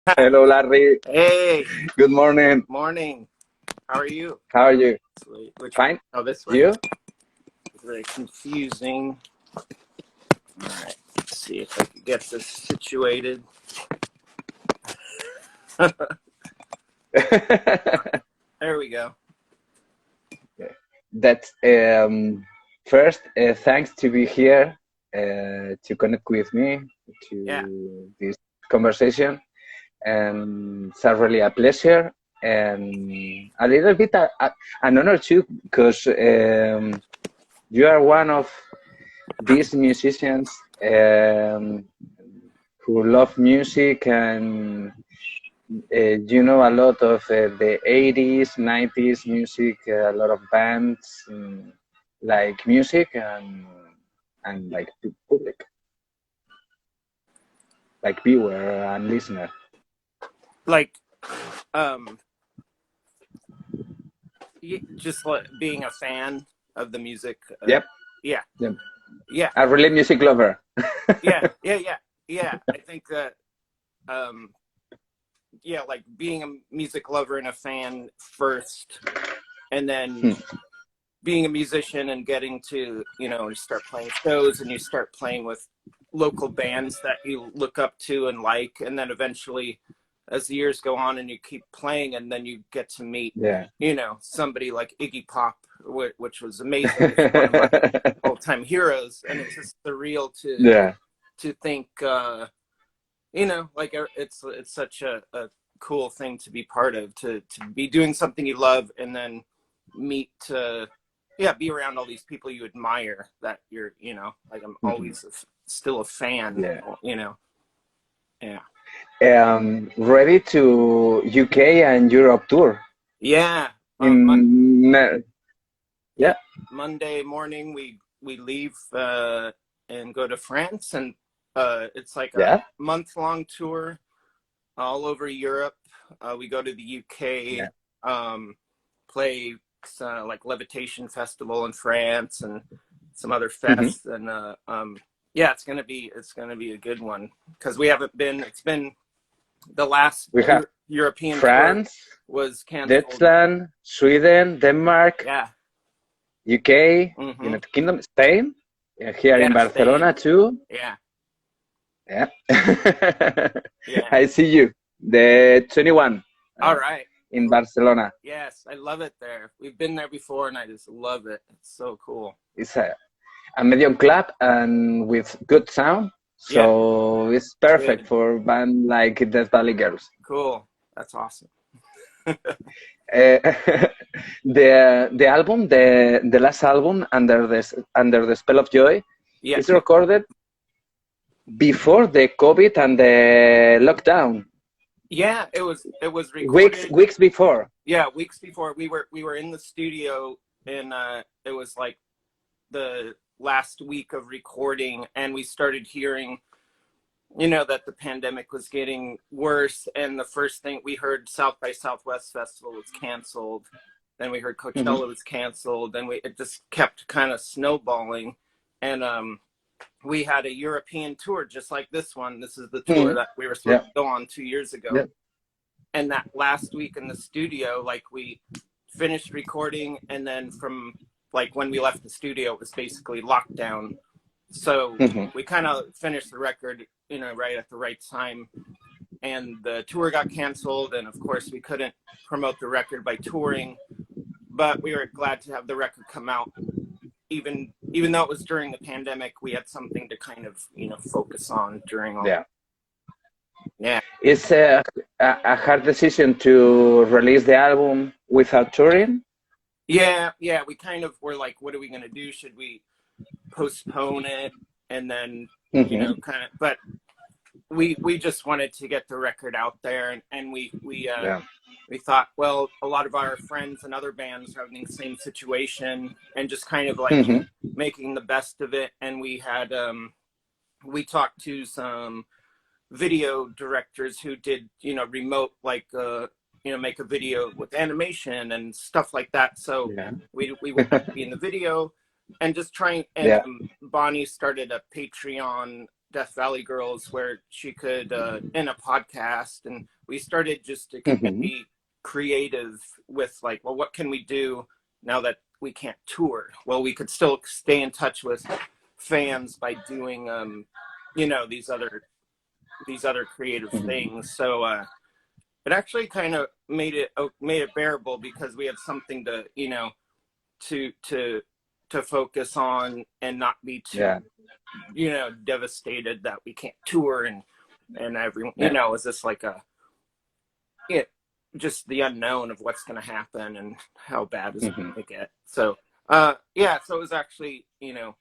Hello, Larry. Hey, Good morning. morning. How are you? How are you? Sweet. Fine. Oh, this way. You? Very confusing. All right. Let's see if I can get this situated. There we go. That's first. Thanks to be here to connect with me Yeah. to this conversation, and it's really a pleasure and a little bit an honor too, because you are one of these musicians who love music and you know a lot of the 80s, 90s music, a lot of bands like music and like public, like viewer and listener. Like, um, just like being a fan of the music. Yep. Yeah. Yep. Yeah. A really music lover. Yeah. Yeah. Yeah. Yeah. I think that, yeah, like being a music lover and a fan first, and then being a musician and getting to, you start playing shows and you start playing with local bands that you look up to and like, and then eventually as the years go on and you keep playing, and then you get to meet, Yeah. somebody like Iggy Pop, which was amazing. It's one of my all-time heroes, and it's just surreal Yeah. to think, like it's such a cool thing to be part of, to be doing something you love and then meet, be around all these people you admire, that you're, like I'm always still a fan, Yeah. Yeah. Ready to UK and Europe tour Yeah. in yeah. Monday morning we leave and go to France, and it's like a Yeah. month-long tour all over Europe. We go to the UK, play like Levitation Festival in France and some other fests, and yeah, it's gonna be a good one, because we haven't been. It's been the last We have European France, tour was canceled. Netherlands, Sweden, Denmark, Yeah. UK, United Kingdom, Spain, here in Barcelona Spain. too. Yeah. Yeah. Yeah. I see you. The 21. All right. In Barcelona. Yes, I love it there. We've been there before, and I just love it. It's so cool. It's a medium club and with good sound. So it's perfect for a band like Death Valley Girls. Cool. That's awesome. The album, the last album, Under the Spell of Joy, is recorded before the COVID and the lockdown. Yeah, it was recorded weeks before. Yeah, weeks before. We were in the studio, and it was like the last week of recording, and we started hearing, that the pandemic was getting worse, and the first thing we heard, South by Southwest Festival was canceled. Then we heard Coachella was canceled, and it just kept kind of snowballing, and we had a European tour just like this one. This is the tour that we were supposed to go on 2 years ago. And that last week in the studio, like, we finished recording, and then from like when we left the studio, it was basically lockdown. So we kind of finished the record, right at the right time. And the tour got canceled, and of course we couldn't promote the record by touring, but we were glad to have the record come out. Even though it was during the pandemic, we had something to kind of, focus on during all. Yeah. It's a hard decision to release the album without touring. Yeah. We kind of were like, what are we going to do? Should we postpone it? And then, kind of, but we just wanted to get the record out there, and we thought, well, a lot of our friends and other bands are having the same situation, and just kind of like making the best of it. And we had we talked to some video directors who did, remote, like make a video with animation and stuff like that. So we would be in the video and just trying. And Bonnie started a Patreon Death Valley Girls, where she could in a podcast, and we started just to kind of be creative with like, well, what can we do now that we can't tour? Well, we could still stay in touch with fans by doing you know, these other creative things. So it actually kind of made it bearable, because we had something to, you know, to focus on and not be too you know, devastated that we can't tour, and everyone, you know, is this like just the unknown of what's going to happen and how bad is it going to get. So yeah, so it was actually, you know,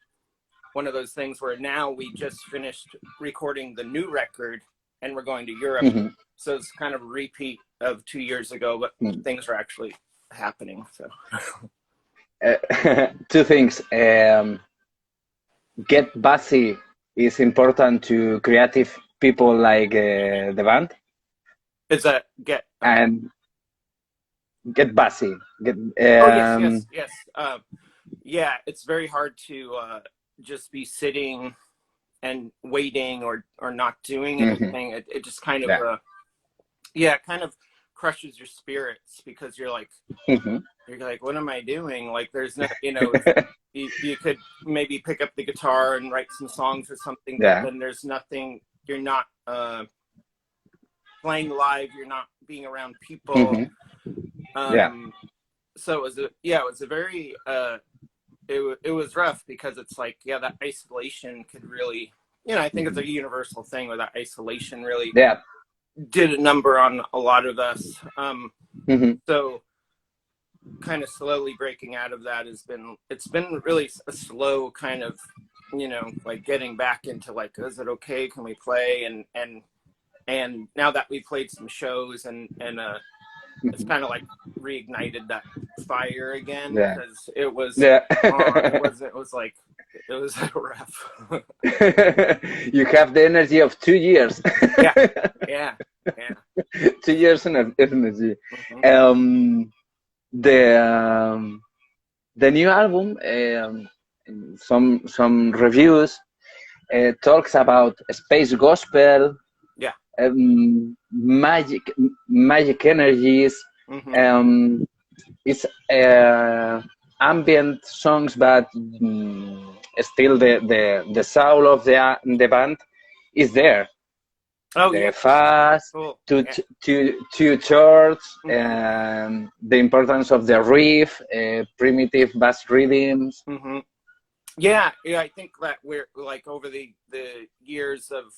one of those things where now we just finished recording the new record and we're going to Europe. So it's kind of a repeat of 2 years ago, but things are actually happening. So two things. Get busy is important to creative people like the band. Is that and get busy. Get yes. Yeah, it's very hard to just be sitting and waiting or not doing anything. It just kind of kind of crushes your spirits, because you're like you're like, what am I doing? Like, there's no, you know, you could maybe pick up the guitar and write some songs or something, but then there's nothing. You're not playing live. You're not being around people. So it was a very it was rough, because it's like, that isolation could really, you know, I think it's a universal thing where that isolation really did a number on a lot of us. So kind of slowly breaking out of that it's been really a slow kind of, you know, like getting back into like, is it okay? Can we play? And now that we played some shows and it's kind of like reignited that fire again, because it was it was like, it was rough. You have the energy of 2 years. yeah 2 years in energy. The new album, some reviews talks about space gospel, magic energies. It's ambient songs, but still the soul of the band is there. Fast, two chords, and the importance of the riff, primitive bass rhythms. I think that we're like, over the years of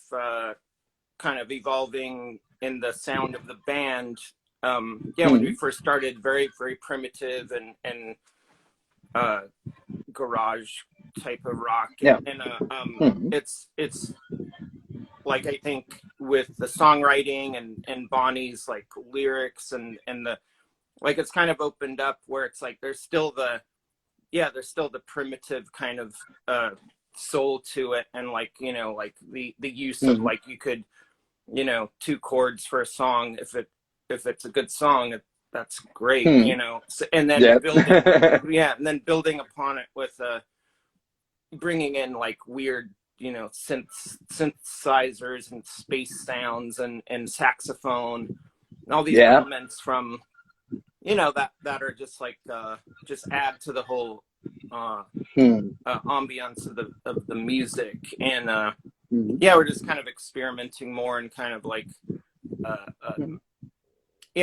kind of evolving in the sound of the band. When we first started, very primitive and garage type of rock, it's like, I think with the songwriting and Bonnie's like lyrics and the, like, it's kind of opened up where it's like there's still the primitive kind of soul to it, and like, you know, like the use of like, you could, you know, 2 chords for a song, if it's a good song, that's great, you know. So, and then building upon it with bringing in like weird, you know, synthesizers and space sounds and saxophone and all these elements from, you know, that are just like just add to the whole ambiance of the music. And we're just kind of experimenting more and kind of like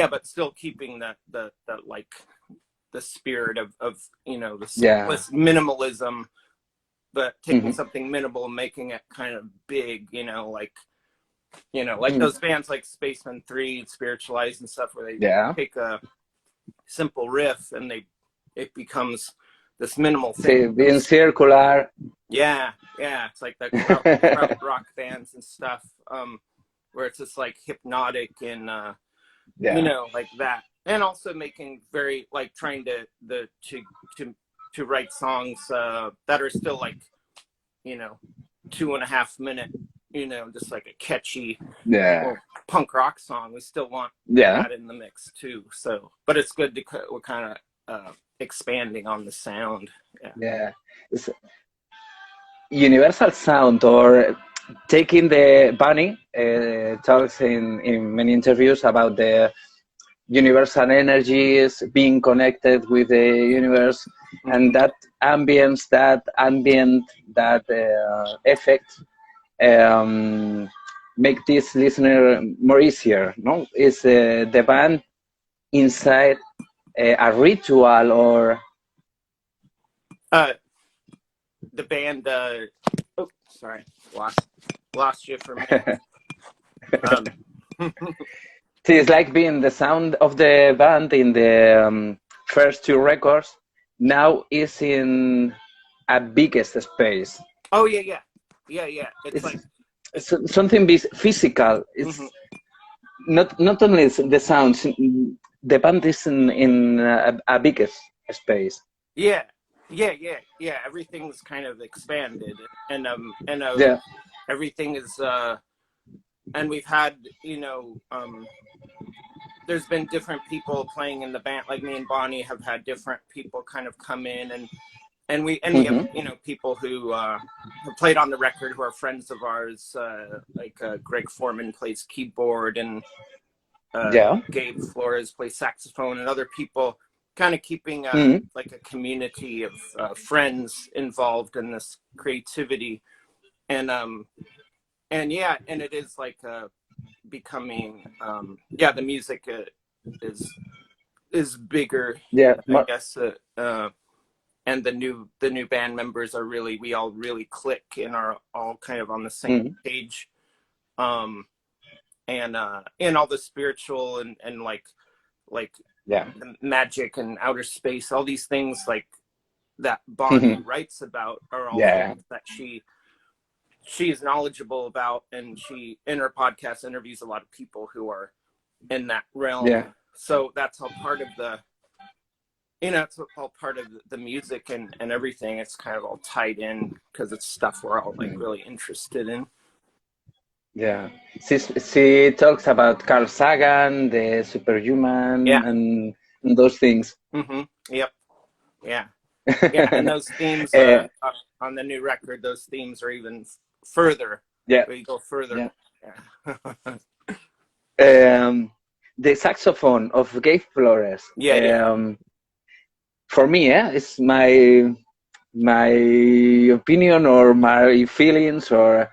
but still keeping that like the spirit of you know, the minimalism, but taking something minimal and making it kind of big, you know, like those bands like Spaceman 3 and Spiritualized and stuff, where they take a simple riff and it becomes this minimal thing. Being circular. It's like the crowd rock bands and stuff, where it's just like hypnotic and you know, like that. And also making very, like, trying to write songs that are still like, you know, 2.5 minute, you know, just like a catchy punk rock song. We still want that in the mix too. So, but it's good to, we're kind of expanding on the sound. It's universal sound, or taking the Bunny talks in many interviews about the universal energies being connected with the universe, and that ambience, that ambient, that effect um, make this listener more easier. No, is the band inside a ritual or the band? Oh, sorry, lost you for a minute. it's like being the sound of the band in the first two records now is in a biggest space. Oh yeah. It's like something physical. It's not only the sounds. The band is in a biggest space. Yeah. Everything's kind of expanded, and Yeah. everything is and we've had, there's been different people playing in the band. Like me and Bonnie have had different people kind of come in, and we have, people who have played on the record who are friends of ours, like Greg Foreman plays keyboard, and Gabe Flores plays saxophone, and other people, kind of keeping like a community of friends involved in this creativity. And it is like becoming the music is bigger, I guess, and the new band members are really, we all really click and are all kind of on the same page, and all the spiritual and like the magic and outer space, all these things like that Bonnie writes about are all things that she is knowledgeable about, and she in her podcast interviews a lot of people who are in that realm. So that's all part of the, it's all part of the music and everything. It's kind of all tied in because it's stuff we're all like really interested in. Yeah, she talks about Carl Sagan, the superhuman, and those things. Yep. Yeah. And those themes on the new record, those themes are even further. We go further. The saxophone of Gabe Flores. For me, it's my opinion or my feelings, or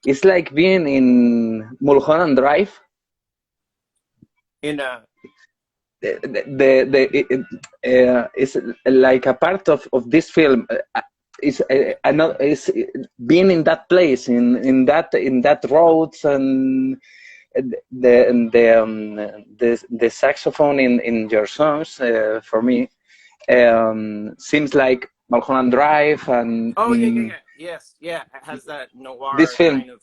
it's like being in Mulholland Drive. In it's like a part of this film. Is being in that place, in that roads, and the saxophone in your songs, for me, seems like Mulholland Drive, and yes, it has that noir this film kind of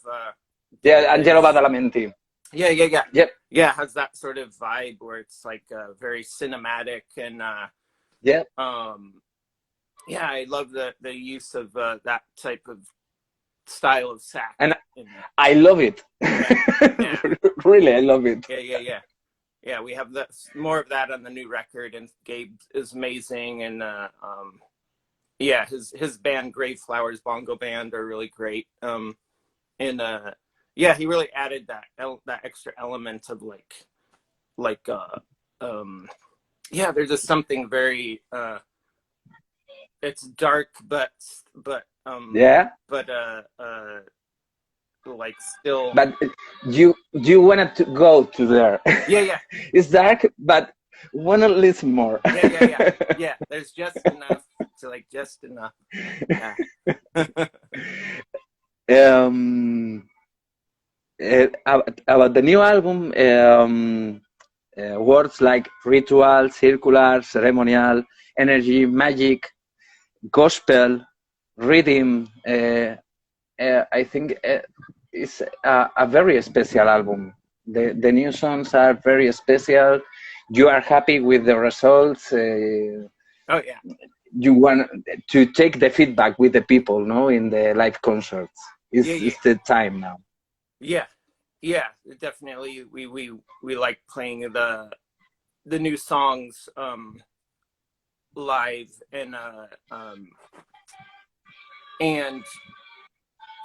Angelo Badalamenti. It has that sort of vibe where it's like very cinematic, and I love the use of that type of style of sax, and I love it. Really, I love it. Yeah, we have more of that on the new record, and Gabe is amazing, and his band Grave Flowers Bongo Band are really great, and he really added that extra element of there's just something very it's dark, but like still. But you wanted to go to there. It's dark, but wanna listen more. Yeah. There's just enough to just enough. About the new album, words like ritual, circular, ceremonial, energy, magic, gospel, rhythm. I think it's a very special album. The new songs are very special. You are happy with the results. You want to take the feedback with the people, no, in the live concerts. It's the time now. Yeah, definitely. We like playing the new songs live, and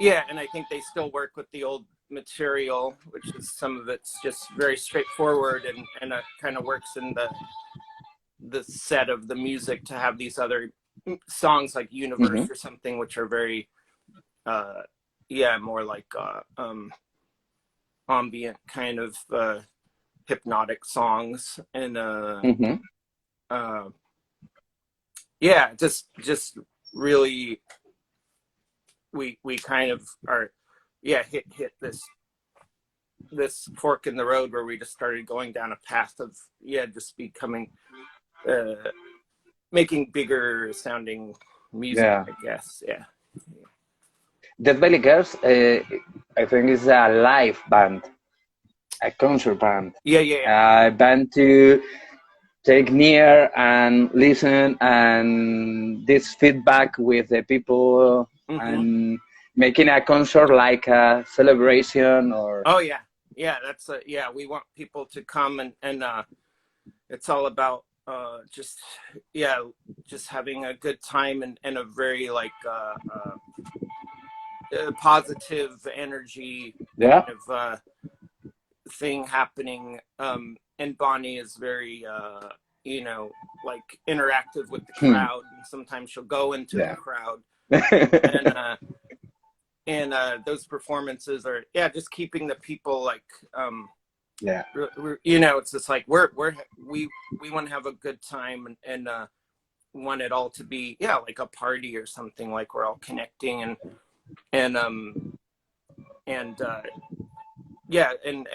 yeah, and I think they still work with the old material, which is some of it's just very straightforward, and kind of works in the set of the music to have these other songs like Universe or something, which are very yeah, more like ambient kind of hypnotic songs, and yeah, just really we kind of are, yeah, hit this fork in the road where we just started going down a path of, yeah, just becoming making bigger sounding music, Yeah. I guess. Yeah. Dead Valley Girls, I think, is a live band, a concert band. Yeah. A band to take near and listen and this feedback with the people and making a concert like a celebration or. Oh yeah. That's yeah. We want people to come and it's all about just, yeah, just having a good time and a very like positive energy Yeah. kind of thing happening. And Bonnie is very you know, like interactive with the crowd, and sometimes she'll go into the crowd, and those performances are, yeah, just keeping the people like Yeah. you know, it's just like we want to have a good time, and want it all to be, yeah, like a party or something, like we're all connecting, and yeah, and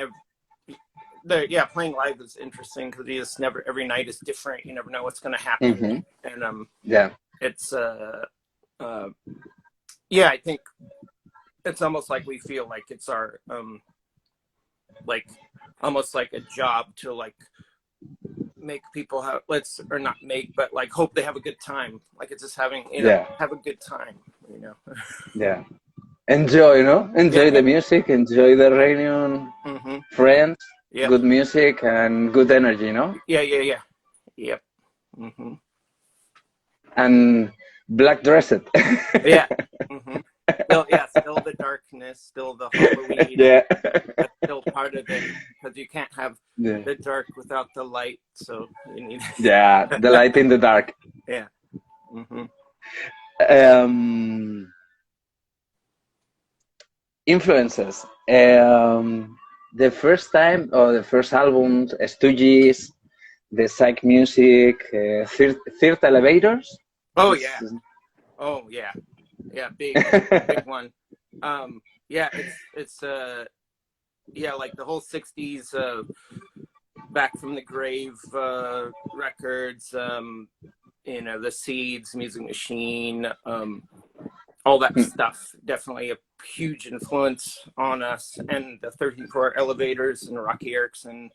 yeah, playing live is interesting because you just never, every night is different, you never know what's going to happen, and yeah, it's yeah, I think it's almost like we feel like it's our like almost like a job to like make people have, or not make, but like hope they have a good time, like it's just having, you know, have a good time, you know. Yeah, enjoy, you know, enjoy the music, enjoy the reunion, friends, good music and good energy, you know. Yep. And black dressed. Yeah. Still, yeah, still the darkness, still the Halloween. Yeah. That's still part of it, because you can't have the dark without the light, so you need. Yeah, the light in the dark. Yeah. Influences. The first time, or the first album, Stooges, the psych music, third elevators. Oh yeah. Oh yeah. Yeah, big one. Yeah, it's yeah, like the whole 60s Back from the Grave records, you know, the Seeds, Music Machine, all that stuff, definitely a huge influence on us. And the 13-4 Elevators and Rocky Erickson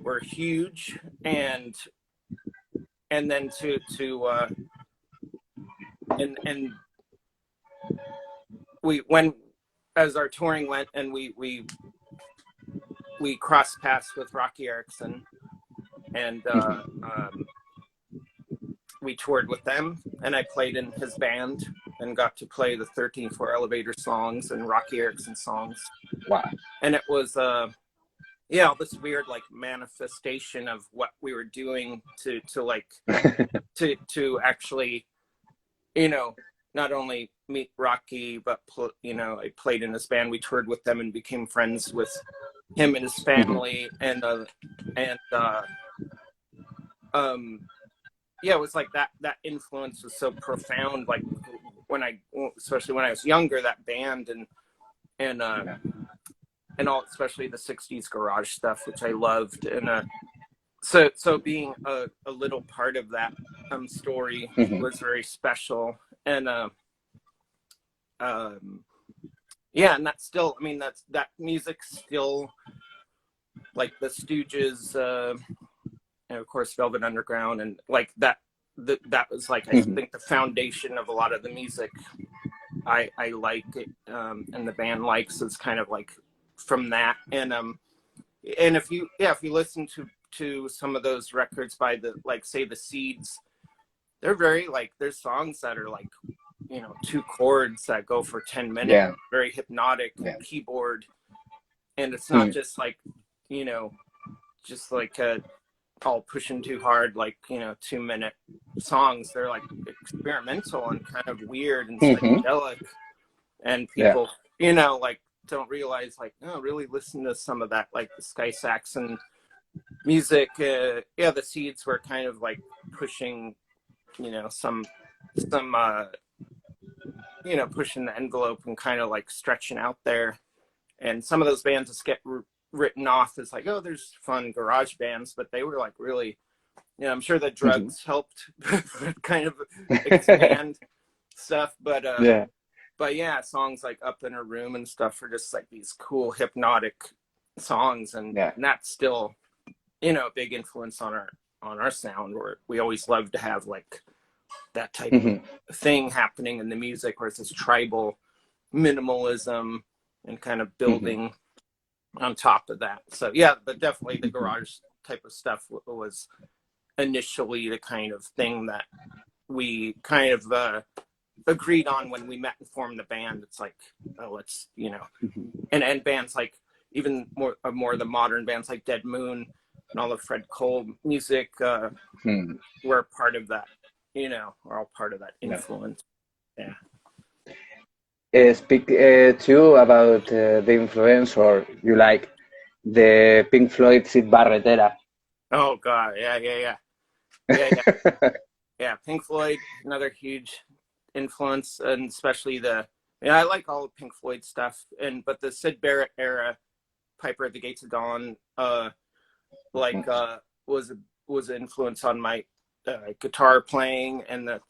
were huge, and then to and we, when, as our touring went, and we crossed paths with Rocky Erickson, and we toured with them, and I played in his band and got to play the 13-4 Elevator songs and Rocky Erickson songs. Wow. And it was yeah, this weird like manifestation of what we were doing to like to actually, you know, not only meet Rocky, but you know, I played in his band, we toured with them and became friends with him and his family, and yeah, it was like that influence was so profound, like especially when I was younger, that band, and all, especially the 60s garage stuff, which I loved, and so being a little part of that story was very special. And yeah, and that's still, I mean, that music still, like the Stooges, and of course Velvet Underground, and like that was like, I think the foundation of a lot of the music I like it, and the band likes, is kind of like from that. And if you listen to some of those records by the, like, say, the Seeds, they're very like, there's songs that are like you know, 2 chords that go for 10 minutes, Yeah. very hypnotic Yeah. keyboard. And it's not just like, you know, just like all pushing too hard, like, you know, 2-minute songs. They're like experimental and kind of weird and psychedelic. And people, you know, like don't realize, like, oh, really listen to some of that, like the Sky Saxon music. Yeah, the Seeds were kind of like pushing, you know, some you know, pushing the envelope and kind of like stretching out there. And some of those bands just get written off as like, oh, there's fun garage bands, but they were like really, you know, I'm sure the drugs helped kind of expand stuff, but yeah, songs like Up in a Room and stuff are just like these cool hypnotic songs, and that's still, you know, a big influence on our sound, where we always love to have like that type of thing happening in the music, where it's this tribal minimalism and kind of building on top of that. So yeah, but definitely the garage type of stuff was initially the kind of thing that we kind of agreed on when we met and formed the band. It's like, oh, let's, you know, and bands like even more of the modern bands like Dead Moon and all the Fred Cole music were part of that, you know, are all part of that influence. Yeah. Speak too about the influence, or you like the Pink Floyd Sid Barrett era. Oh God, yeah. Yeah, Pink Floyd, another huge influence, and especially I like all of Pink Floyd stuff, but the Sid Barrett era, Piper at the Gates of Dawn, was an influence on my guitar playing, and that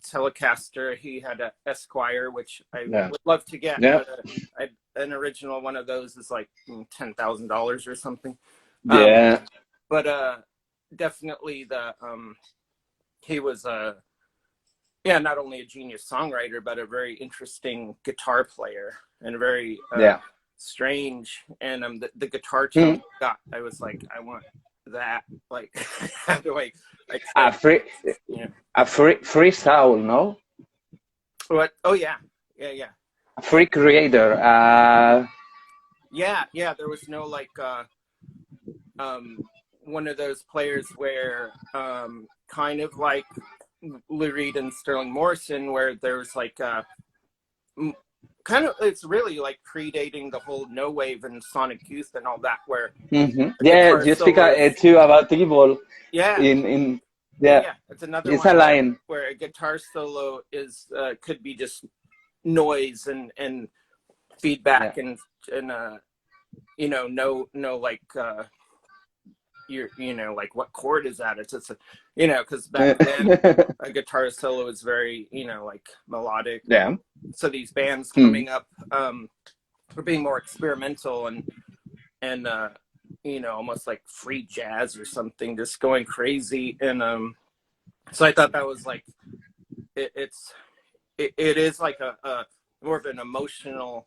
Telecaster. He had a Esquire, which I would love to get. But, an original one of those is like $10,000 or something. But definitely he was not only a genius songwriter, but a very interesting guitar player, and very strange. And the guitar tone I was like, I want that. Like, how do I like a free soul, no? What? Oh yeah. A free creator. Yeah. There was no like one of those players where kind of like Lou Reed and Sterling Morrison, where there's like kind of, it's really like predating the whole no wave and Sonic Youth and all that, where you speak too about Evil. It's another it's one a line where a guitar solo is could be just noise and feedback and you know, no like you know, like what chord is that? It's just you know, because back then a guitar solo is very, you know, like melodic. So these bands coming up were being more experimental and you know, almost like free jazz or something, just going crazy. And so I thought that was like it is like a more of an emotional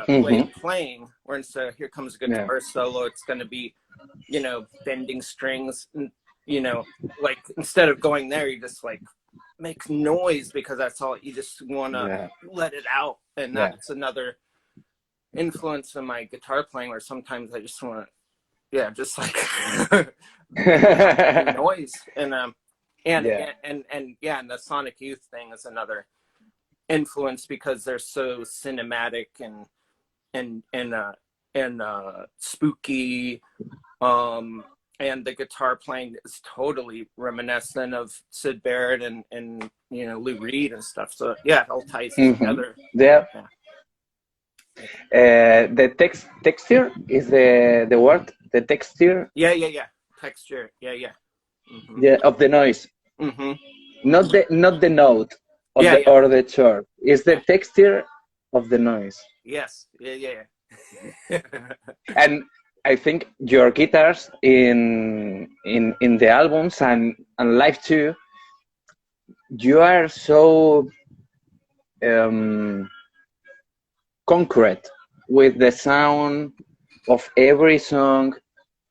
way of playing, where instead of here comes a guitar solo, it's going to be, you know, bending strings, and, you know, like instead of going there, you just like make noise, because that's all you just want to let it out. And that's another influence in my guitar playing, where sometimes I just want to just like noise. And and the Sonic Youth thing is another influence, because they're so cinematic and spooky, and the guitar playing is totally reminiscent of Sid Barrett and you know, Lou Reed and stuff. So yeah, it all ties together. The texture is the word. The texture. Texture. Of the noise. Not the note or the chord. It's the texture of the noise. Yes. And I think your guitars in the albums and live too, you are so concrete with the sound of every song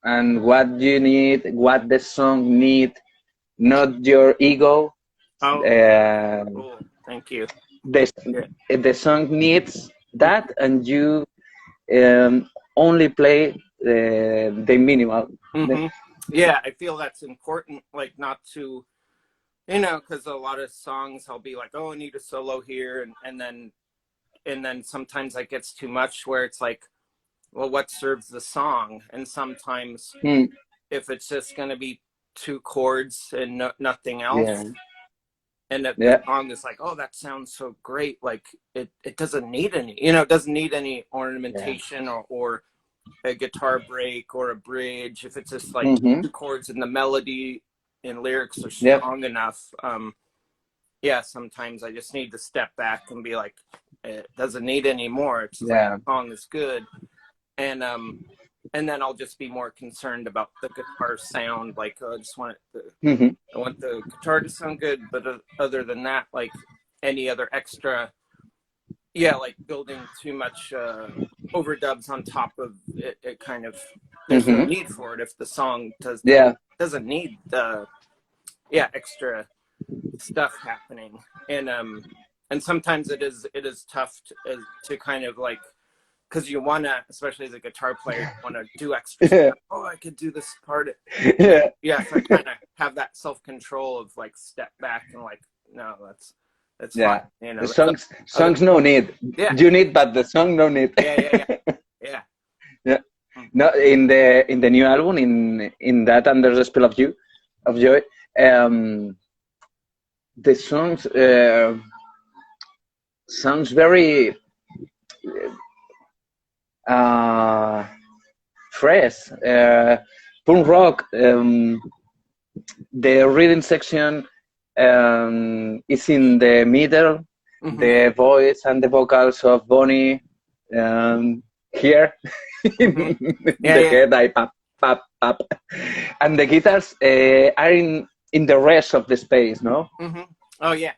and what you need, what the song need, not your ego, Oh, Uh, cool. Thank you. the Yeah. the song needs that, and you only play the minimal. Mm-hmm. Yeah, I feel that's important. Like not to, because a lot of songs I'll be like, oh, I need a solo here, and then sometimes that gets too much where it's like, well, what serves the song? And sometimes Mm, if it's just going to be two chords and nothing yeah, else, and if the yeah, song is like, oh, that sounds so great, like it doesn't need any, it doesn't need any yeah. ornamentation or a guitar break or a bridge. If it's just like Mm-hmm. two chords and the melody and lyrics are Yep. strong enough, yeah, sometimes I just need to step back and be like, it doesn't need any more. It's just like Yeah. the song is good. And then I'll just be more concerned about the guitar sound. Like, I just want Mm-hmm. I want the guitar to sound good, but other than that, like any other extra, yeah, like building too much overdubs on top of it, it kind of, there's no Mm-hmm. need for it if the song Yeah. doesn't need the, yeah, extra stuff happening. And sometimes it is tough to kind of like, because you want to, especially as a guitar player, you want to do extra Yeah. stuff. Oh, I could do this part. Yeah. Yeah, so I kind of have that self-control of like step back and like, no, that's fine. Yeah. The That's songs no need. yeah, You need, but the song no need. yeah. Yeah. Yeah. No, in the new album, in that Under the Spell of You, of Joy, the songs sounds very fresh, punk rock. The reading section is in the middle. Mm-hmm. The voice and the vocals of Bonnie here in the head, I pop, pop, pop, and the guitars are in the rest of the space, no? Mm-hmm. Oh yeah,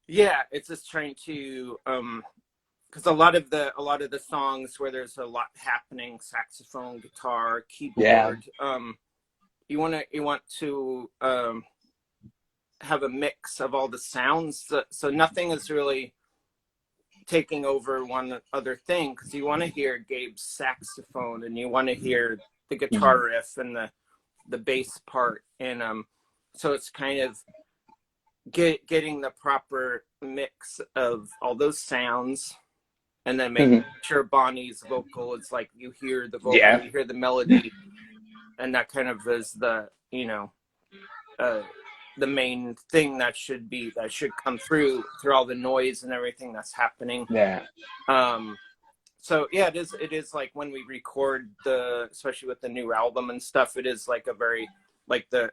yeah. It's just trying to because a lot of the songs where there's a lot happening, saxophone, guitar, keyboard, you want to have a mix of all the sounds, so nothing is really taking over one other thing, because you want to hear Gabe's saxophone and you want to hear the guitar riff and the bass part, and so it's kind of getting the proper mix of all those sounds, and then making sure Bonnie's vocal is like, you hear the vocal, you hear the melody, and that kind of is the the main thing that should come through all the noise and everything that's happening. Yeah. So yeah, it is like when we record especially with the new album and stuff, it is like a very like the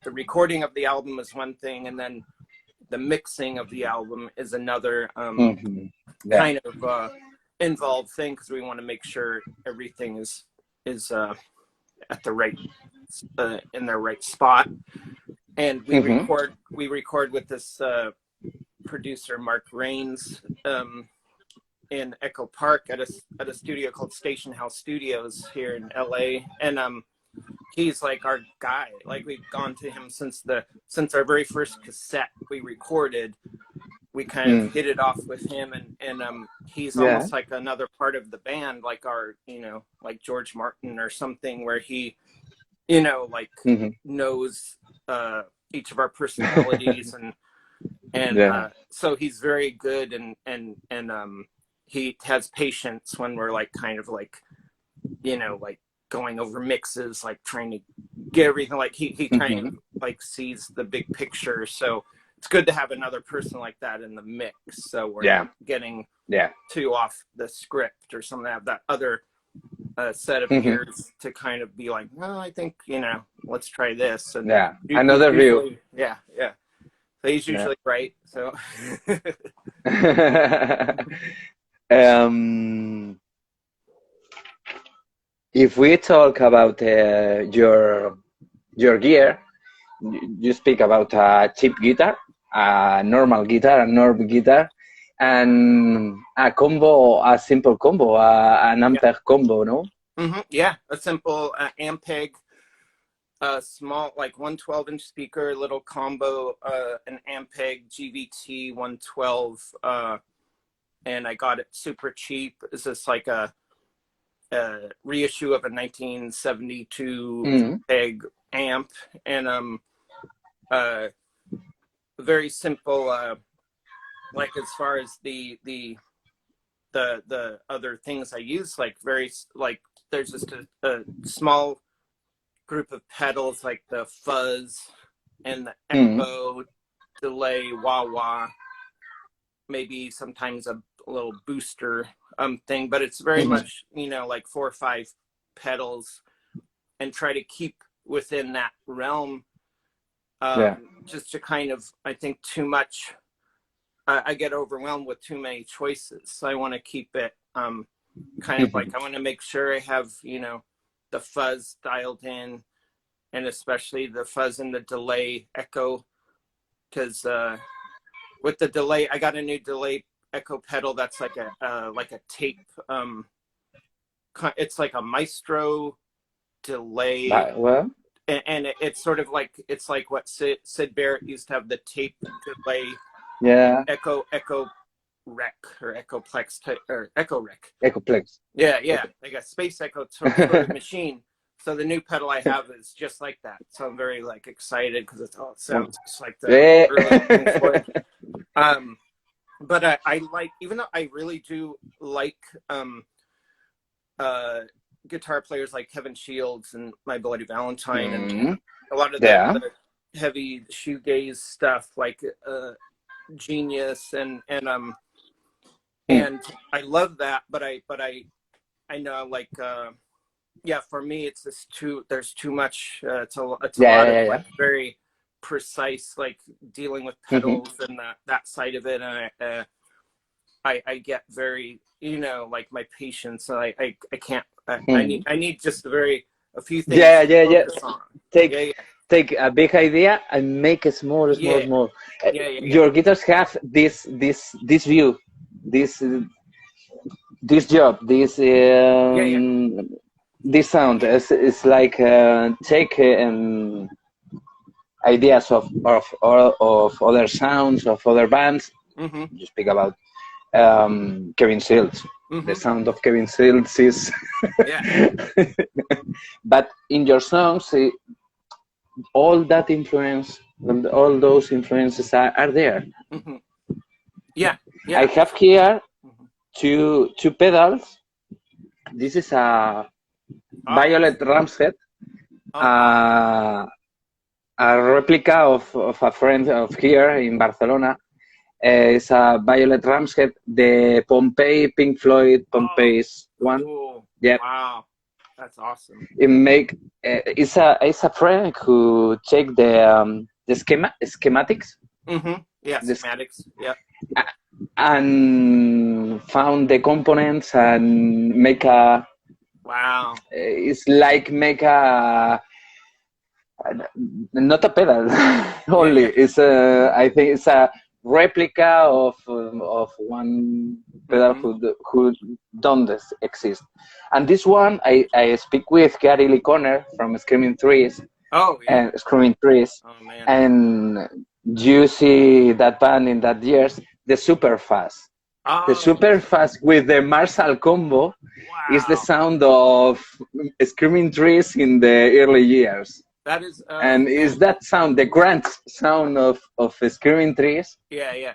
recording of the album is one thing, and then the mixing of the album is another kind of involved thing, because we want to make sure everything is at the right in their right spot. And we record with this producer Mark Rains in Echo Park at a studio called Station House Studios here in LA, and he's like our guy. Like, we've gone to him since our very first cassette we recorded. We kind of hit it off with him, and he's almost like another part of the band, like our like George Martin or something, where he knows each of our personalities, and so he's very good, and he has patience when we're like kind of like like going over mixes, like trying to get everything, like he kind of like sees the big picture. So it's good to have another person like that in the mix, so we're not getting too off the script or something. Have that other set of ears to kind of be like, no, I think let's try this, and another view. So he's usually right. So if we talk about your gear, you speak about a cheap guitar, a normal guitar, a normal guitar, and a simple combo, an Ampeg combo, no? Yeah, a simple Ampeg a small, like 112-inch speaker, little combo, an Ampeg GVT 112, and I got it super cheap. It's just like a reissue of a 1972 Peg amp, and very simple. Like as far as the other things I use, like there's just a small group of pedals, like the fuzz and the echo, delay, wah-wah, maybe sometimes a little booster thing, but it's very much, you know, like 4 or 5 pedals, and try to keep within that realm. Just to kind of, I think too much, I get overwhelmed with too many choices. So I want to keep it kind of like, I want to make sure I have, you know, the fuzz dialed in, and especially the fuzz and the delay echo, because with the delay, I got a new delay echo pedal that's like a tape, it's like a Maestro delay. Well, and it's sort of like, it's like what Sid Barrett used to have, the tape delay. Echo rec or echoplex type, or echo rec. Echoplex. Yeah, like a space echo sort of machine. So the new pedal I have is just like that. So I'm very like excited because it sounds just like that. Really looking for it. But I like, even though I really do like guitar players like Kevin Shields and My Bloody Valentine, and a lot of the heavy shoegaze stuff, like Genius and I love that, but I know, like for me it's just there's too much, it's a lot of like very precise, like dealing with pedals and that side of it, and I get very, you know, like my patience, I can't, I need just a few things to focus on. Take a big idea and make it small. Your guitars have this view, this job, this this sound. It's like take ideas of other sounds of other bands. You speak about Kevin Shields. The sound of Kevin Shields is but in your songs, all that influence and all those influences are there. I have here two pedals. This is a Violet Ram's Head, a replica of a friend of here in Barcelona. It's a Violet Ram's Head, the Pompeii, Pink Floyd Pompeii's one. Cool. Yeah. Wow, that's awesome. It's a friend who checked the schematics. Yeah, schematics. Yeah. And found the components and make a. Wow. It's like make a. Not a pedal only. It's I think it's a replica of one pedal who don't exist. And this one, I speak with Gary Lee Conner from Screaming Trees. And Screaming Trees. Oh man. And you see that band in that years, the Super Fast. The Super Fast with the Marshall combo is the sound of Screaming Trees in the early years. That is, and is that sound, the grand sound of Screaming Trees? Yeah.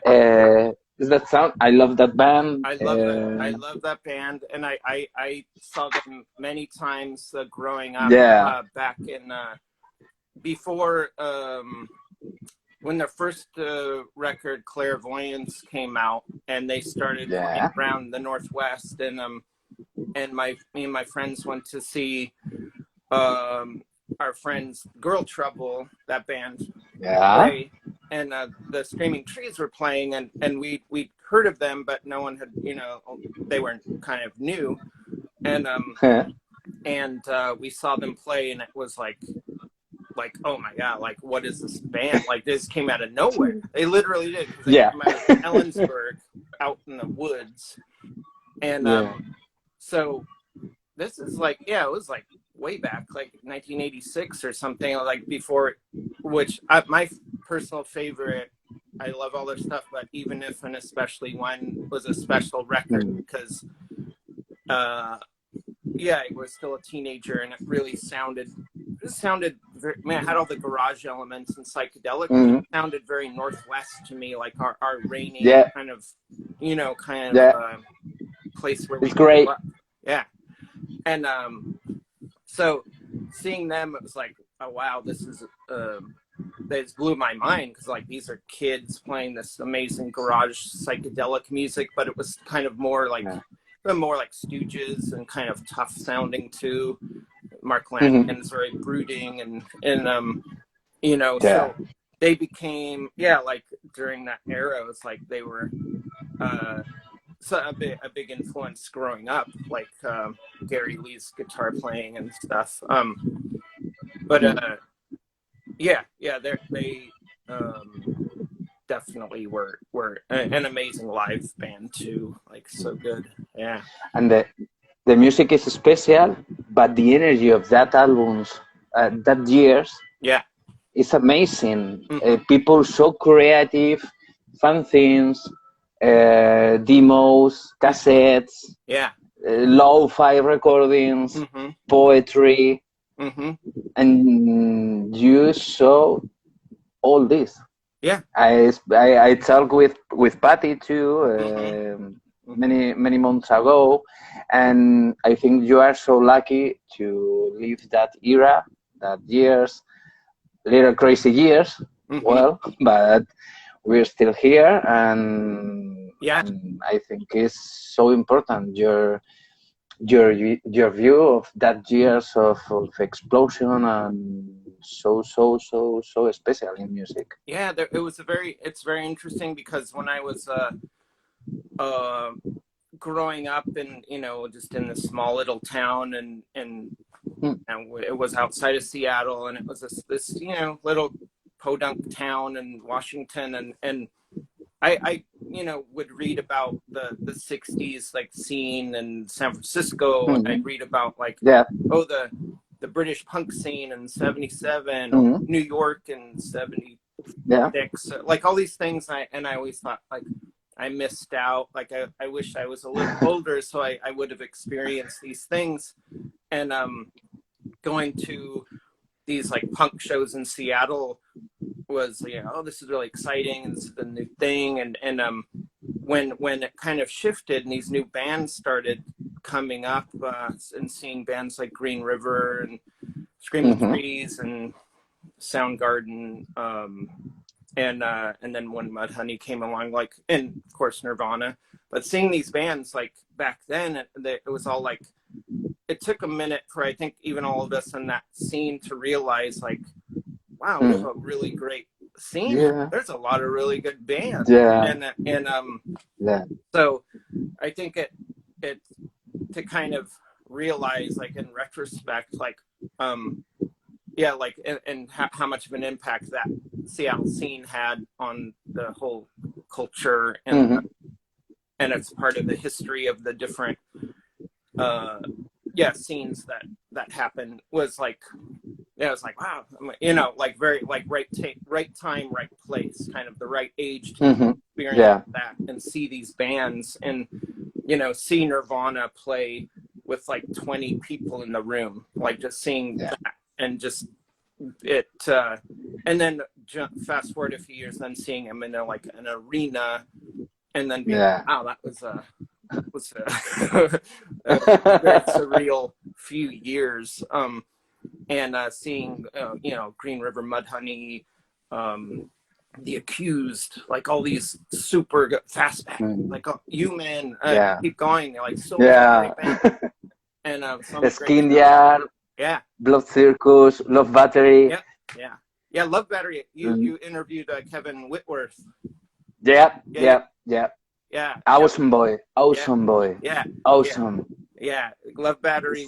Is that sound? I love that band. I love that. I love that band, and I saw them many times growing up. Back in before when their first record Clairvoyance came out, and they started playing around the Northwest, and me and my friends went to see our friends Girl Trouble, that band, play, and the Screaming Trees were playing, and we heard of them, but no one had, you know, they were kind of new, and we saw them play, and it was like, oh my god, like what is this band? Like this came out of nowhere. They literally did. They came out of Ellensburg, out in the woods, and so this is like, it was like way back, like 1986 or something, like before, which my personal favorite, I love all their stuff, but Even If and Especially When was a special record because, yeah, I was still a teenager and it really sounded very, man, it had all the garage elements and psychedelic, but it sounded very Northwest to me, like our rainy kind of, you know, place where it's great. Yeah. And so seeing them, it was like, oh wow, this is this blew my mind, because like these are kids playing this amazing garage psychedelic music, but it was kind of more like Stooges and kind of tough sounding too. Mark Lanegan's very brooding and you know, so they became, like during that era, it was like they were so a big influence growing up, like Gary Lee's guitar playing and stuff. But they definitely were an amazing live band too, like so good. Yeah. And the music is special, but the energy of that albums, that years, is amazing. People so creative, fun things, demos, cassettes, lo-fi recordings, poetry, and you saw all this. Yeah, I talked with Patty too many months ago, and I think you are so lucky to live that era, that years, little crazy years. Well, but we're still here, and I think it's so important your view of that years of explosion and so special in music. Yeah, it's very interesting, because when I was growing up in, you know, just in this small little town, and it was outside of Seattle, and it was this you know, little podunk town in Washington, and I you know, would read about the 60s like scene in San Francisco, and I'd read about like the British punk scene in 77, or New York in 76, like all these things. And I always thought, like, I missed out. Like I wish I was a little older so I would have experienced these things. And going to these like punk shows in Seattle was, you know, oh, this is really exciting, and this is the new thing. And when it kind of shifted and these new bands started coming up, and seeing bands like Green River and Screaming Trees and Soundgarden, and then when Mudhoney came along, like, and of course Nirvana, but seeing these bands like back then, it was all like, it took a minute for, I think, even all of us in that scene to realize, like, wow, there's a really great scene. There's a lot of really good bands. So I think it to kind of realize, like, in retrospect, like, like, and how much of an impact that Seattle scene had on the whole culture, and it's part of the history of the different scenes that happened, was like, it was like, wow, you know, like very like right time, right place, kind of the right age to experience that and see these bands, and, you know, see Nirvana play with like 20 people in the room, like just seeing that, and just it and then fast forward a few years, then seeing him in an arena, and then being, wow, that was a very surreal few years, and seeing you know, Green River, Mudhoney, The Accused, like all these super fastback, like Human, keep going, like so many great bands. And Skin Yard, Blood Circus, Love Battery. Love Battery. You interviewed Kevin Whitworth. Awesome boy. Love Battery,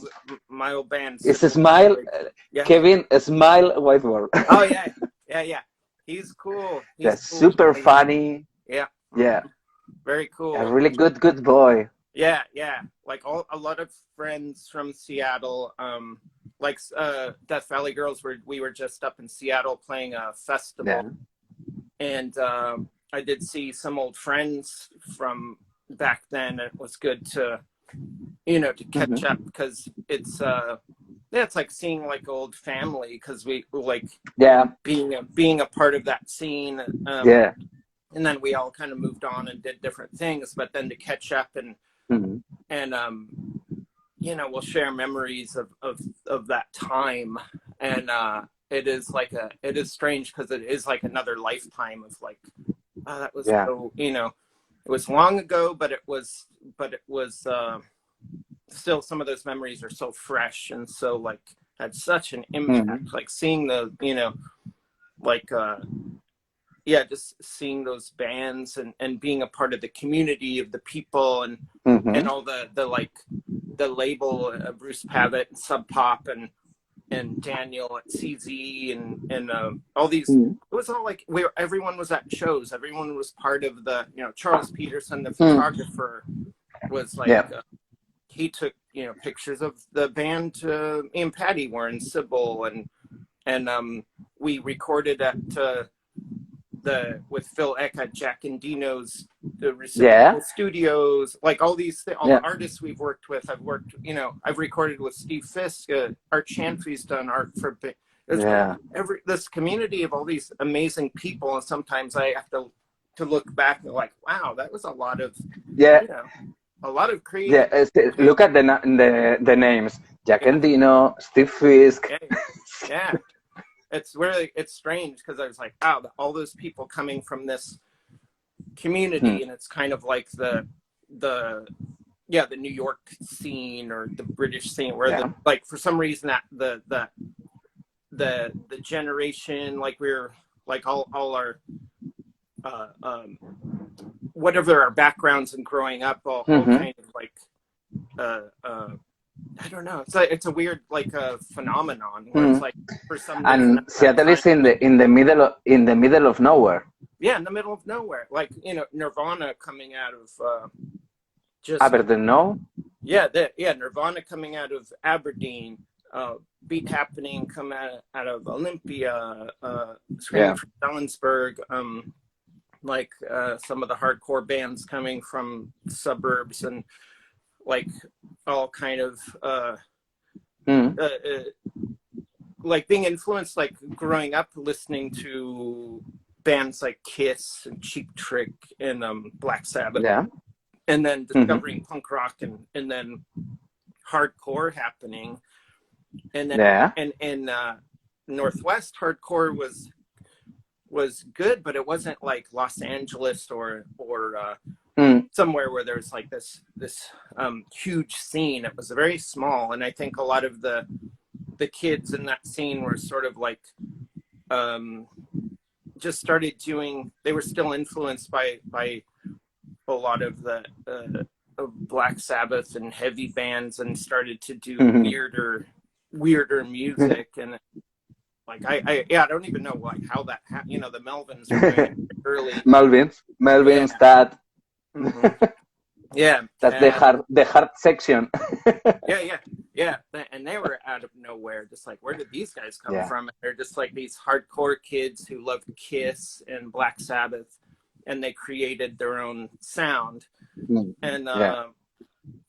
my old band. It's a Smile. Kevin, a Smile Whitworth. Oh yeah. He's cool. He's cool. Super funny. Very cool. A really good boy. Yeah. Like a lot of friends from Seattle, like Death Valley Girls, we were just up in Seattle playing a festival, and I did see some old friends from back then. And it was good to, you know, to catch up, because it's it's like seeing like old family, because we like being a part of that scene. And then we all kind of moved on and did different things, but then to catch up and you know, we'll share memories of that time. And it is strange, because it is like another lifetime of like, oh, that was so, you know, it was long ago, but it was still, some of those memories are so fresh, and so like had such an impact, like seeing the, you know, like just seeing those bands and being a part of the community of the people, and all the like the label, Bruce Pavitt and Sub Pop and Daniel at CZ and all these, it was all like everyone was at shows, everyone was part of the, you know, Charles Peterson, the photographer, was like he took, you know, pictures of the band. Me and Patty were in Sybil, and we recorded at with Phil Eck at Jack and Dino's, the Reciprocal Studios, like all these all the artists we've worked with. I've recorded with Steve Fisk. Art Chantry's done art for this community of all these amazing people, and sometimes I have to look back and like, wow, that was a lot of you know, a lot of creative. Look at the names: Jack and Dino, Steve Fisk. It's strange, because I was like, wow, all those people coming from this community, and it's kind of like the New York scene or the British scene, where like for some reason that the generation, like we're like all our whatever our backgrounds and growing up, all kind of like I don't know. It's a weird like phenomenon where it's like for some reason. And Seattle is in the middle of nowhere. Yeah, in the middle of nowhere. Like, you know, Nirvana coming out of just Aberdeen, no? Yeah, Nirvana coming out of Aberdeen, Beat Happening come out of Olympia, Screaming from Sellersburg, like some of the hardcore bands coming from suburbs, and like all kind of like being influenced, like growing up listening to bands like Kiss and Cheap Trick and Black Sabbath, and then discovering punk rock and then hardcore happening, and then and Northwest hardcore was good, but it wasn't like Los Angeles or somewhere where there's like this huge scene. It was very small, and I think a lot of the kids in that scene were sort of like just started doing. They were still influenced by a lot of the of Black Sabbath and heavy bands, and started to do weirder music. And like I don't even know like how that you know, the Melvins were doing it early. Melvins that. That's the hard section. And they were out of nowhere, just like, where did these guys come from? And they're just like these hardcore kids who loved Kiss and Black Sabbath, and they created their own sound.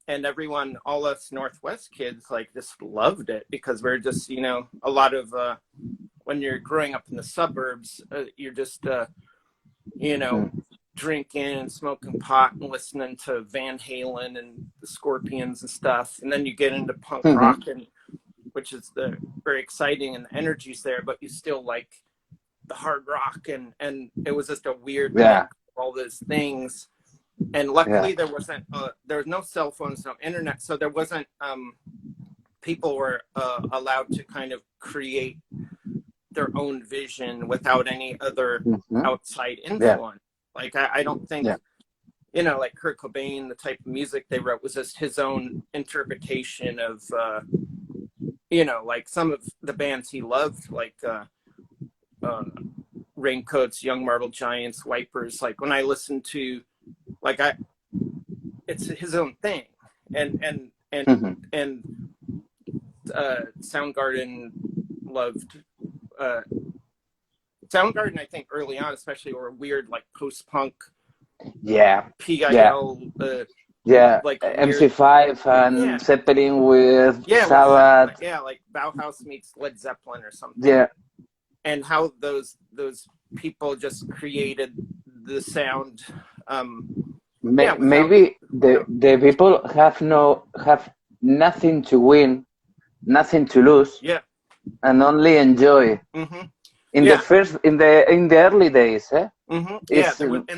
And everyone, all us Northwest kids, like just loved it, because we're just, you know, a lot of when you're growing up in the suburbs, you're just you know, drinking and smoking pot and listening to Van Halen and the Scorpions and stuff, and then you get into punk rock, and which is very exciting, and the energy's there, but you still like the hard rock, and it was just a weird mix of all those things. And luckily there wasn't there was no cell phones, no internet, so there wasn't people were allowed to kind of create their own vision without any other outside influence. Like I don't think, you know, like Kurt Cobain, the type of music they wrote was just his own interpretation of, you know, like some of the bands he loved, like Raincoats, Young Marble Giants, Wipers. Like when I listen to, like it's his own thing, and Soundgarden loved. Soundgarden, I think, early on, especially, were weird, like post-punk. Yeah. PIL. Like MC5 and Zeppelin with Sabbath. Like Bauhaus meets Led Zeppelin or something. Yeah. And how those people just created the sound. Maybe the people have nothing to win, nothing to lose. Yeah. And only enjoy. Mm-hmm. In the early days, Mm-hmm. Yeah,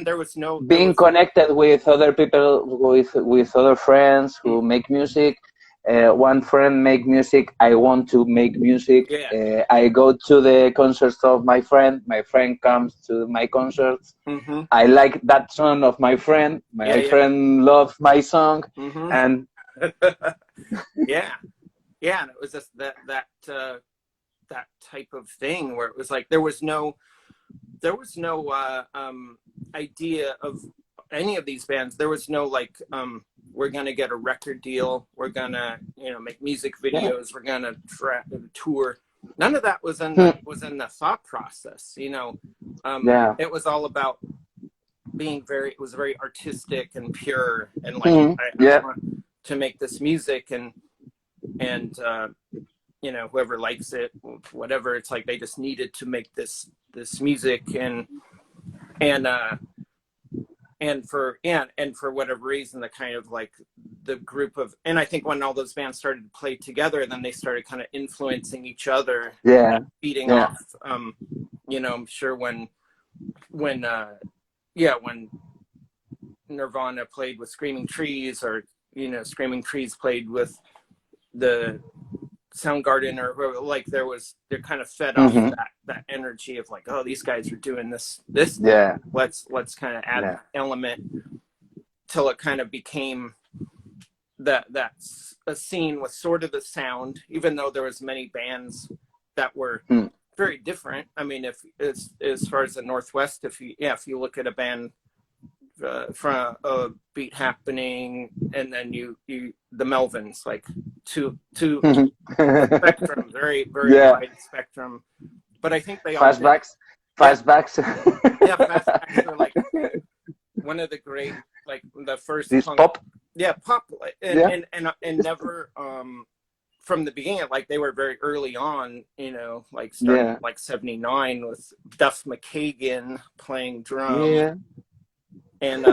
there was no being connected with other people, with other friends who make music. One friend make music. I want to make music. Yeah. I go to the concerts of my friend. My friend comes to my concerts. Mm-hmm. I like that song of my friend. My friend loves my song, mm-hmm. and yeah, and it was just that type of thing where it was like there was no idea of any of these bands. There was no like we're gonna get a record deal, we're gonna make music videos, we're gonna tour. None of that was in the thought process. It was all about being it was very artistic and pure, and like I want to make this music, and whoever likes it, whatever, it's like they just needed to make this music, and for whatever reason, the kind of like the group of, and I think when all those bands started to play together, then they started kind of influencing each other, feeding off. I'm sure when Nirvana played with Screaming Trees, or Screaming Trees played with the Soundgarden, or whoever, like they're kind of fed off that energy of like, oh, these guys are doing this thing. Let's kind of add that element, till it kind of became that's a scene with sort of the sound, even though there was many bands that were very different. I mean, if as far as the Northwest, if you look at a band from Beat Happening, and then you the Melvins, like two spectrum, very wide spectrum. But I think they Fastbacks. Fastbacks are like one of the great, like the first pop. Pop, and never from the beginning, like they were very early on, like starting like 79 with Duff McKagan playing drums. And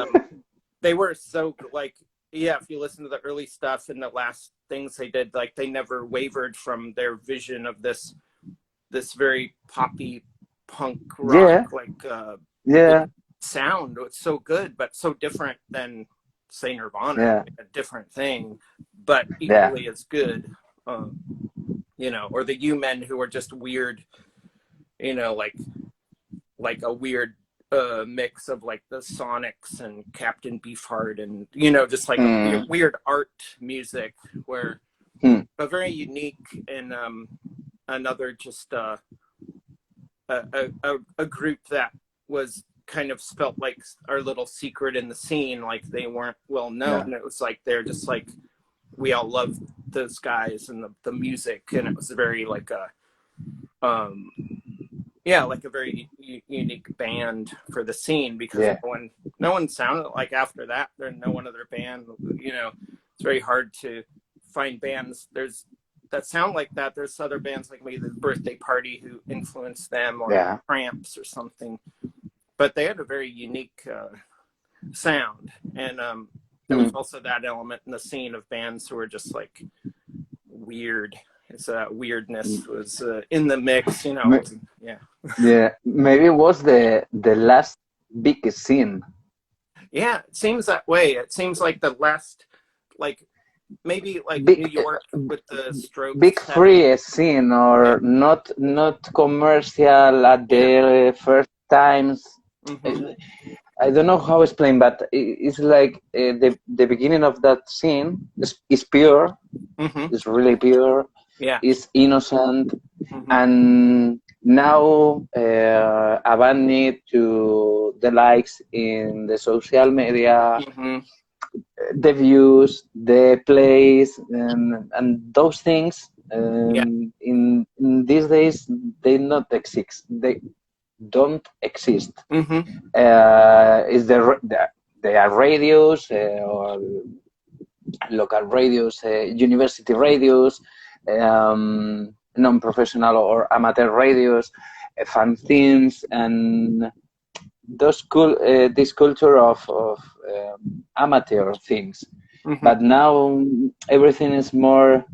they were so like, if you listen to the early stuff and the last things they did, like they never wavered from their vision of this very poppy punk rock sound. It's so good, but so different than, say, Nirvana, a different thing, but equally as good. Or the U-Men, who are just weird, like a weird mix of like the Sonics and Captain Beefheart, and just like a weird art music, where a very unique, and another just a group that was kind of felt like our little secret in the scene, like they weren't well known. It was like they're just like, we all loved those guys and the music, and it was very like like a very unique band for the scene, because no one sounded like, after that, there's no one other band. It's very hard to find bands that sound like that. There's other bands like maybe the Birthday Party who influenced them, or Cramps or something, but they had a very unique sound, and there was also that element in the scene of bands who were just like weird. So that weirdness was in the mix, Maybe it was the last big scene. Yeah, it seems that way. It seems like the last, like maybe like New York with the Strokes. Big free scene, or not commercial at the first times. I don't know how to explain, but it's like the beginning of that scene is pure. It's really pure. It's innocent, and now a band need to the likes in the social media, the views, the plays, and those things Yeah. In these days, they not exist. They don't exist. Mm-hmm. Is there are radios or local radios, university radios, non-professional or amateur radios, fanzines, and this culture of amateur things. Mm-hmm. But now everything is more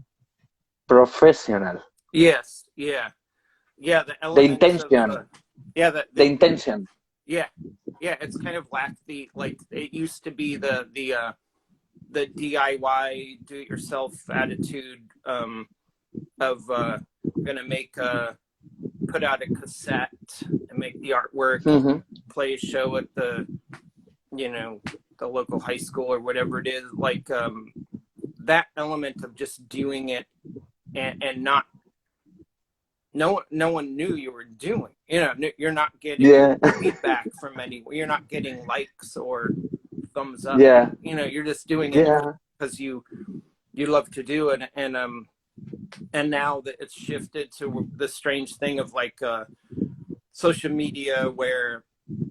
professional. Yes. Yeah. Yeah. The The elements of intention, yeah. the intention. Yeah. Yeah. It's kind of lacked the, like, it used to be the DIY, do it yourself attitude, of gonna put out a cassette and make the artwork and Mm-hmm. play a show at the, you know, the local high school or whatever it is. Like, that element of just doing it, and not, no one knew you were doing, you know, you're not getting Yeah. feedback from anyone, you're not getting likes or thumbs up, Yeah. you know, you're just doing it Yeah. because you love to do it. And now that it's shifted to the strange thing of, like, social media, where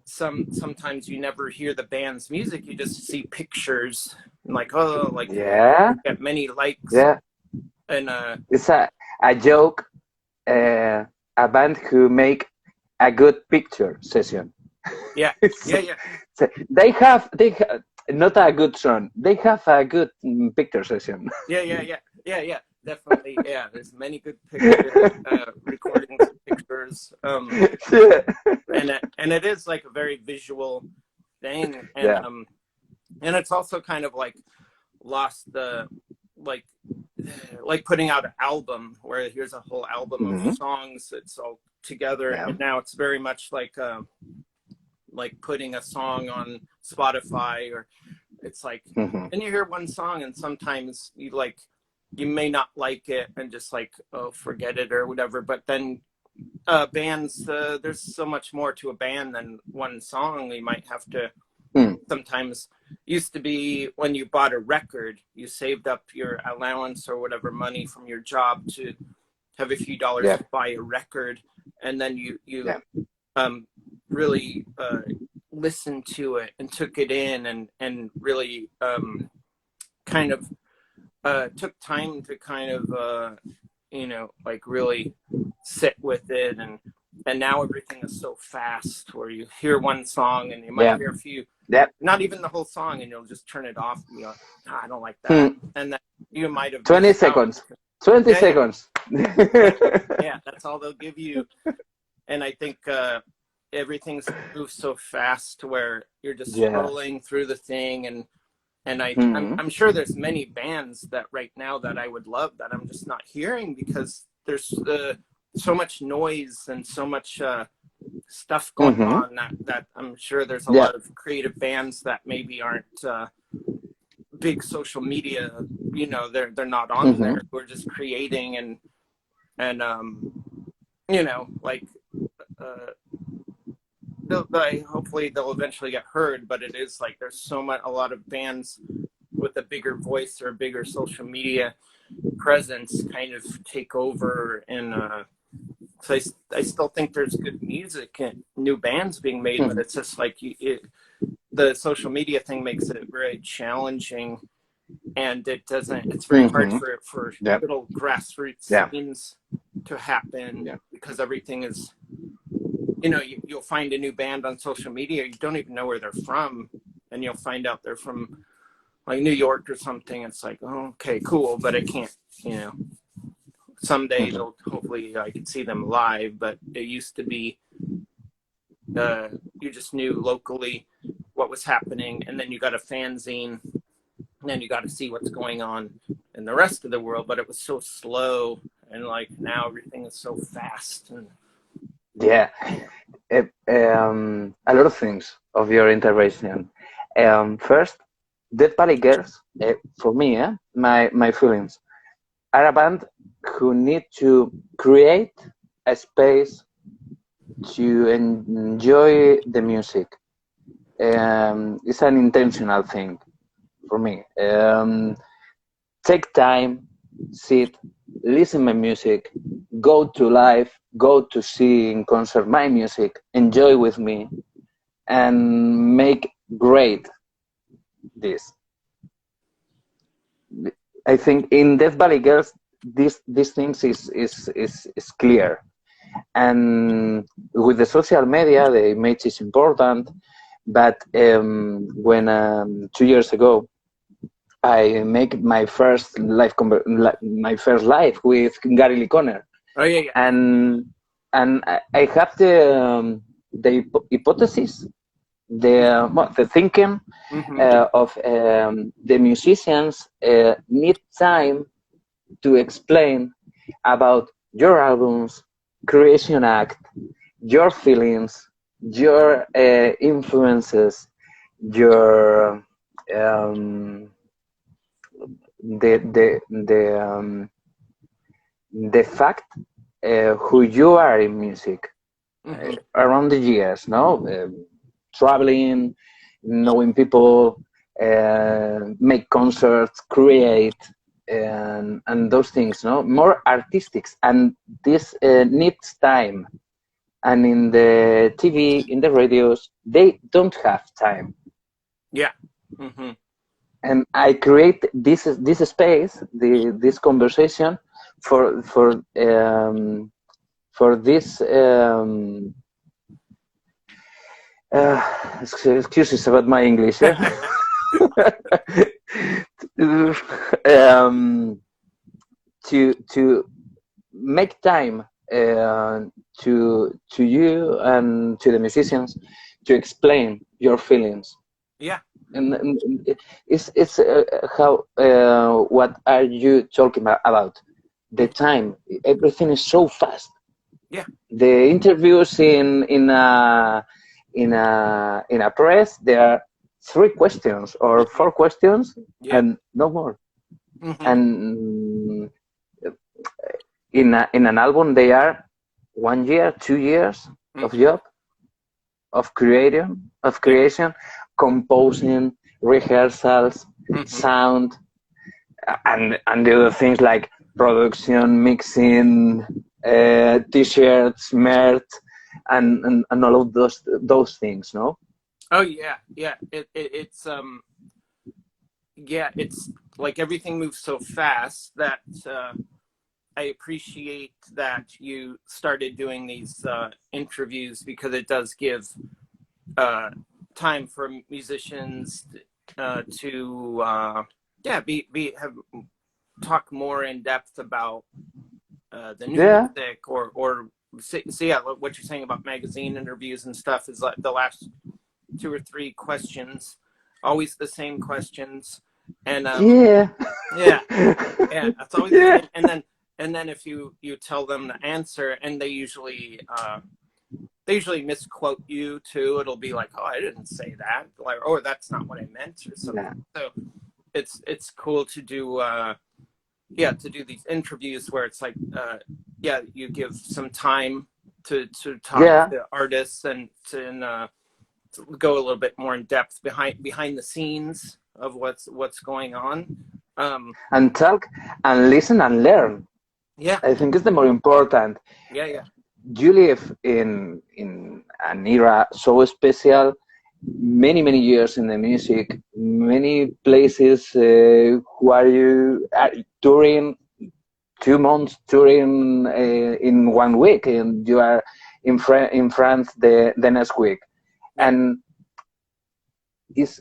sometimes you never hear the band's music, you just see pictures and, like, oh, like, Yeah. get many likes. Yeah. And It's a joke. A band who make a good picture session. yeah. Yeah. They have not a good song. They have a good picture session. Yeah, definitely. Yeah, there's many good picture recordings of pictures. Yeah. And it is like a very visual thing. And Yeah. and it's also kind of like lost the, like putting out an album where here's a whole album Mm-hmm. of songs, it's all together. Yeah. And now it's very much like putting a song on Spotify, or it's like, Mm-hmm. and you hear one song and sometimes you may not like it and just like, oh, forget it or whatever. But then bands, there's so much more to a band than one song. You might have to sometimes, used to be when you bought a record, you saved up your allowance or whatever money from your job to have a few dollars to buy a record, and then you really listened to it and took it in, and really kind of took time to kind of you know, like really sit with it. And now everything is so fast, where you hear one song and you might hear a few, not even the whole song, and you'll just turn it off and you're like, oh, I don't like that. And then you might have 20 seconds. 20 seconds. Yeah, that's all they'll give you. And I think everything's moved so fast to where you're just scrolling through the thing, and I'm sure there's many bands that right now that I would love that I'm just not hearing, because there's so much noise and so much stuff going on that I'm sure there's a lot of creative bands that maybe aren't big social media, you know, they're not on there. We're just creating and you know, like hopefully they'll eventually get heard, but it is like there's a lot of bands with a bigger voice or a bigger social media presence kind of take over. And so I still think there's good music and new bands being made, but it's just like the social media thing makes it very challenging, and it's very hard for little grassroots scenes to happen, because everything is, you know, you'll find a new band on social media, you don't even know where they're from, and you'll find out they're from like New York or something. It's like, oh, okay, cool, but I can't, you know, someday hopefully I can see them live. But it used to be you just knew locally what was happening, and then you got a fanzine, and then you got to see what's going on in the rest of the world. But it was so slow, and like now everything is so fast. And a lot of things of your intervention. First, Dead Valley Girls, for me, my feelings, are a band who need to create a space to enjoy the music. It's an intentional thing for me. Take time, sit, listen my music, go to live, go to see in concert my music, enjoy with me, and make great this. I think in Death Valley Girls, these things is clear. And with the social media, the image is important. But when 2 years ago, I make my first my first live with Gary Lee Conner. Oh yeah, yeah. And I have the hypothesis, the thinking of the musicians need time to explain about your albums, creation act, your feelings, your influences, your the fact who you are in music around the years, no, traveling, knowing people, make concerts, create, and those things, no, more artistics, and this needs time. And in the TV, in the radios, they don't have time. Yeah. And I create this space, this conversation for this. Excuses about my English. To make time to you and to the musicians to explain your feelings. Yeah. And it's how what are you talking about? The time, everything is so fast. Yeah. The interviews in a press, there are 3 questions or 4 questions, and no more. And in an album, they are 1 year, 2 years of job, of creation, composing, rehearsals, sound, and the other things like production, mixing, t-shirts, merch, and all of those things, no? Oh yeah, yeah. It's yeah, it's like everything moves so fast that I appreciate that you started doing these interviews, because it does give time for musicians to talk more in depth about the new music, or see what you're saying about magazine interviews and stuff is like the last 2 or 3 questions, always the same questions, and yeah, that's always the same. And then if you tell them the answer, and they usually misquote you too. It'll be like, oh, I didn't say that, like, or that's not what I meant, or something. So it's cool to do to do these interviews where it's like you give some time to talk to artists and to go a little bit more in depth behind the scenes of what's going on, and talk and listen and learn. I think it's the more important. You live in an era so special, many years in the music, many places. Who are you touring 2 months, touring in 1 week, and you are in France the next week, and it's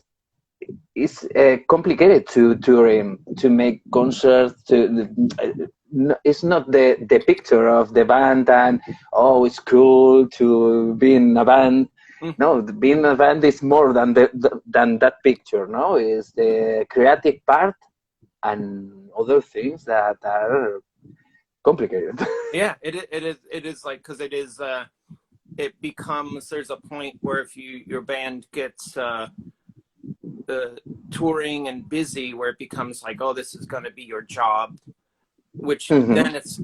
complicated to touring, to make concerts. It's not the picture of the band and it's cool to be in a band. No, being in a band is more than than that picture. No, it's the creative part and other things that are complicated. Yeah, it is like, because it becomes, there's a point where if your band gets touring and busy, where it becomes like, oh, this is going to be your job, which then it's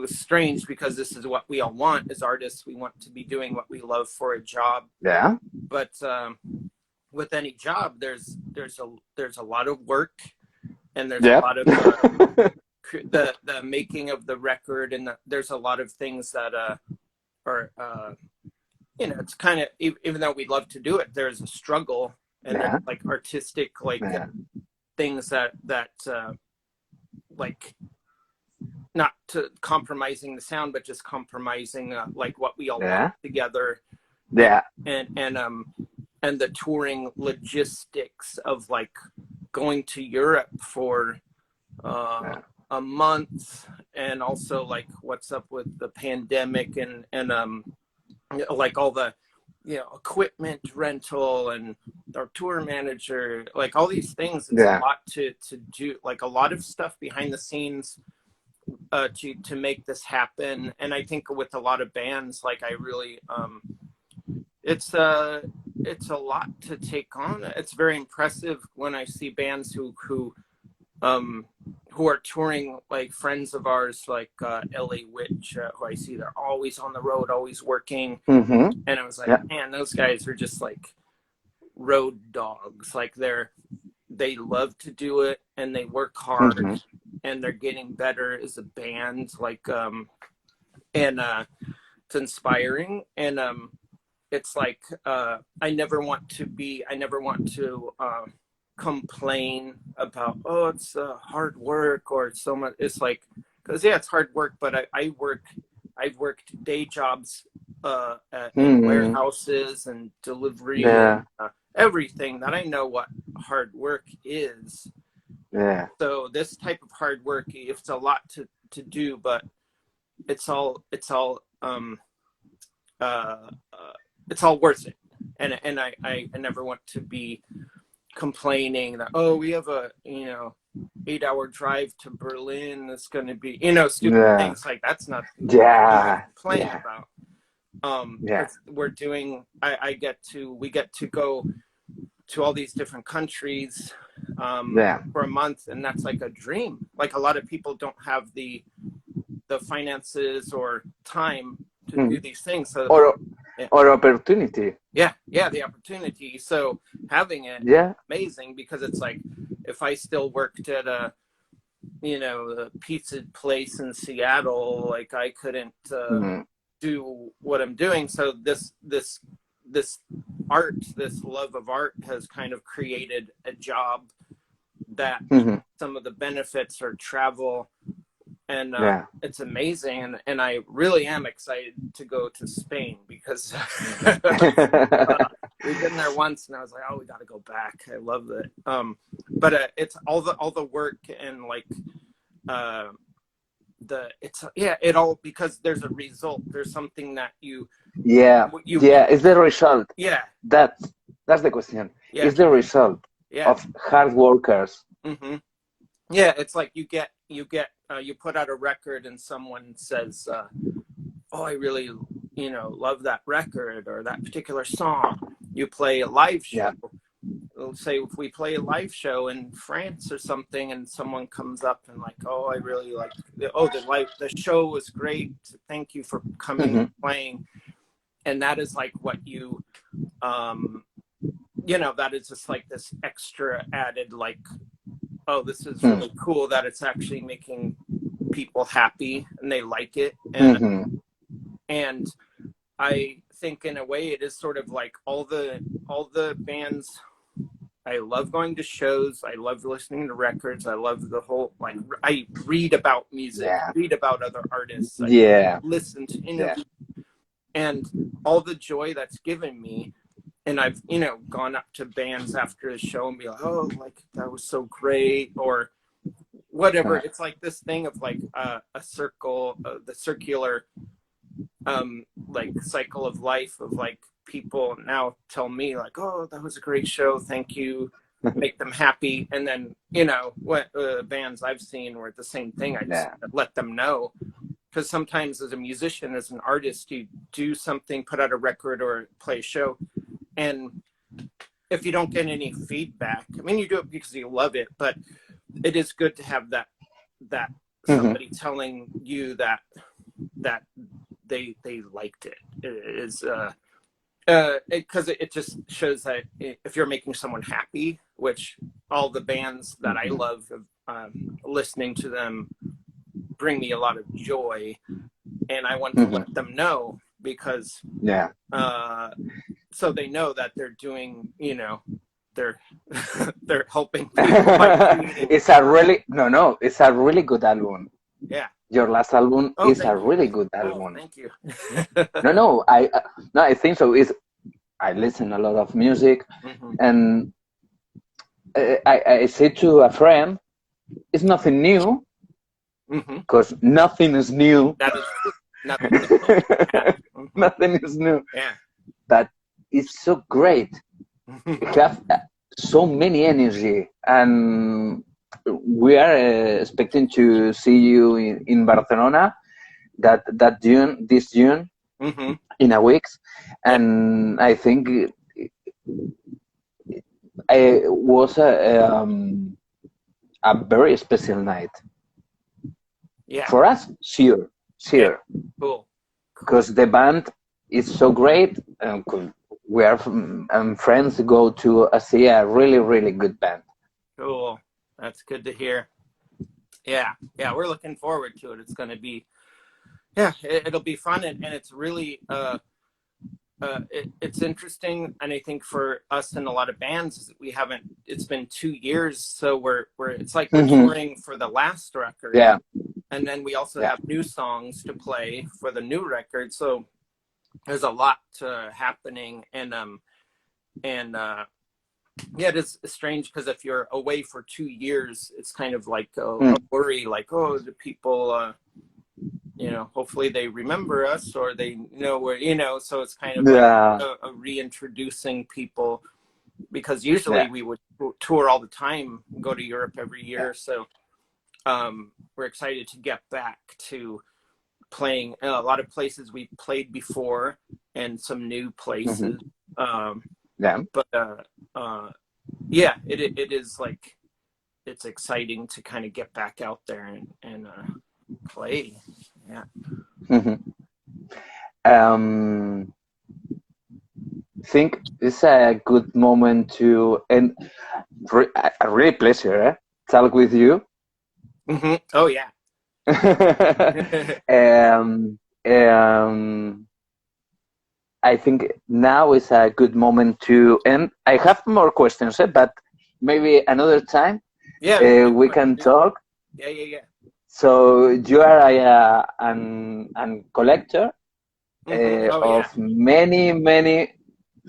strange, because this is what we all want as artists. We want to be doing what we love for a job. But with any job, there's a lot of work, and there's a lot of the making of the record, and there's a lot of things that are it's kind of, even though we'd love to do it, there's a struggle, and there's like artistic things that like, not to compromising the sound, but just compromising like what we all want together. And the touring logistics of like going to Europe for a month, and also like what's up with the pandemic, and like all the equipment rental and our tour manager, like all these things. It's a lot to do, like a lot of stuff behind the scenes to make this happen. And I think with a lot of bands, like I really it's a lot to take on. It's very impressive when I see bands who are touring, like friends of ours, like LA Witch, who I see they're always on the road, always working. And I was like, man, those guys are just like road dogs. Like they love to do it, and they work hard, and they're getting better as a band. Like and it's inspiring. And it's like I never want to complain about, oh, it's hard work, or it's so much. It's like, because it's hard work, but I've worked day jobs in warehouses and delivery, and everything, that I know what hard work is. So this type of hard work, it's a lot to do, but it's all worth it. And I never want to be complaining that, oh, we have a 8-hour drive to Berlin, it's going to be stupid things like that's not complaining about. We're doing, we get to go to all these different countries for a month, and that's like a dream. Like a lot of people don't have the finances or time to do these things, so or opportunity. The opportunity. So having it, amazing, because it's like, if I still worked at a pizza place in Seattle, like I couldn't do what I'm doing. So this art, this love of art, has kind of created a job that some of the benefits are travel. And it's amazing, and I really am excited to go to Spain, because we've been there once, and I was like, oh, we got to go back. I love it. But it's all the work, and like it all, because there's a result. There's something that you it's the result. That's the question. It's the result of hard workers. It's like you put out a record, and someone says, oh, I really love that record or that particular song. You play a live show. Let's say if we play a live show in France or something, and someone comes up and like, oh, I really like the show was great, thank you for coming and playing. And that is like what you that is just like this extra added, like, oh, this is really cool that it's actually making people happy and they like it. And I think in a way it is sort of like all the bands. I love going to shows. I love listening to records. I love the whole, like, I read about music, read about other artists. I listen to interviews, and all the joy that's given me. And I've, gone up to bands after the show and be like, oh, like, that was so great, or whatever. It's like this thing of like a circle, the circular, like, cycle of life, of like, people now tell me like, oh, that was a great show, thank you, make them happy. And then, what bands I've seen were the same thing. I just let them know. Because sometimes as a musician, as an artist, you do something, put out a record or play a show, and if you don't get any feedback, I mean, you do it because you love it, but it is good to have that somebody telling you that they liked it. It is because it just shows that if you're making someone happy, which all the bands that I love, listening to them bring me a lot of joy, and I want to let them know, because so they know that they're doing, you know, they're they're helping people by creating. It's a really it's a really good album. Yeah. Your last album is a really good album. Thank you. I think so. I listen a lot of music, and I say to a friend, it's nothing new, because nothing is new. That is nothing. Nothing is new. Yeah. But it's so great. You have so many energy, and we are expecting to see you in Barcelona this June, in a week, and I think it was a very special night. Yeah. For us, sure. Yeah. Cool. Because the band is so great. We are friends go to see a really, really good band. Cool. That's good to hear. Yeah. We're looking forward to it. It's going to be, it'll be fun, and it's really, it's interesting. And I think for us and a lot of bands, it's been 2 years. So it's like we're touring for the last record. Yeah. And then we also have new songs to play for the new record. So there's a lot happening, and it is strange, because if you're away for 2 years, it's kind of like a worry, like, oh, the people, you know, hopefully they remember us, or they know where, you know. So it's kind of like a reintroducing people, because usually we would tour all the time, go to Europe every year. So we're excited to get back to playing a lot of places we played before, and some new places. But it is like, it's exciting to kind of get back out there and play. Think it's a good moment to, and a really pleasure talk with you. Oh yeah. I think now is a good moment to end. I have more questions, but maybe another time we can talk. Yeah. So you are a collector of many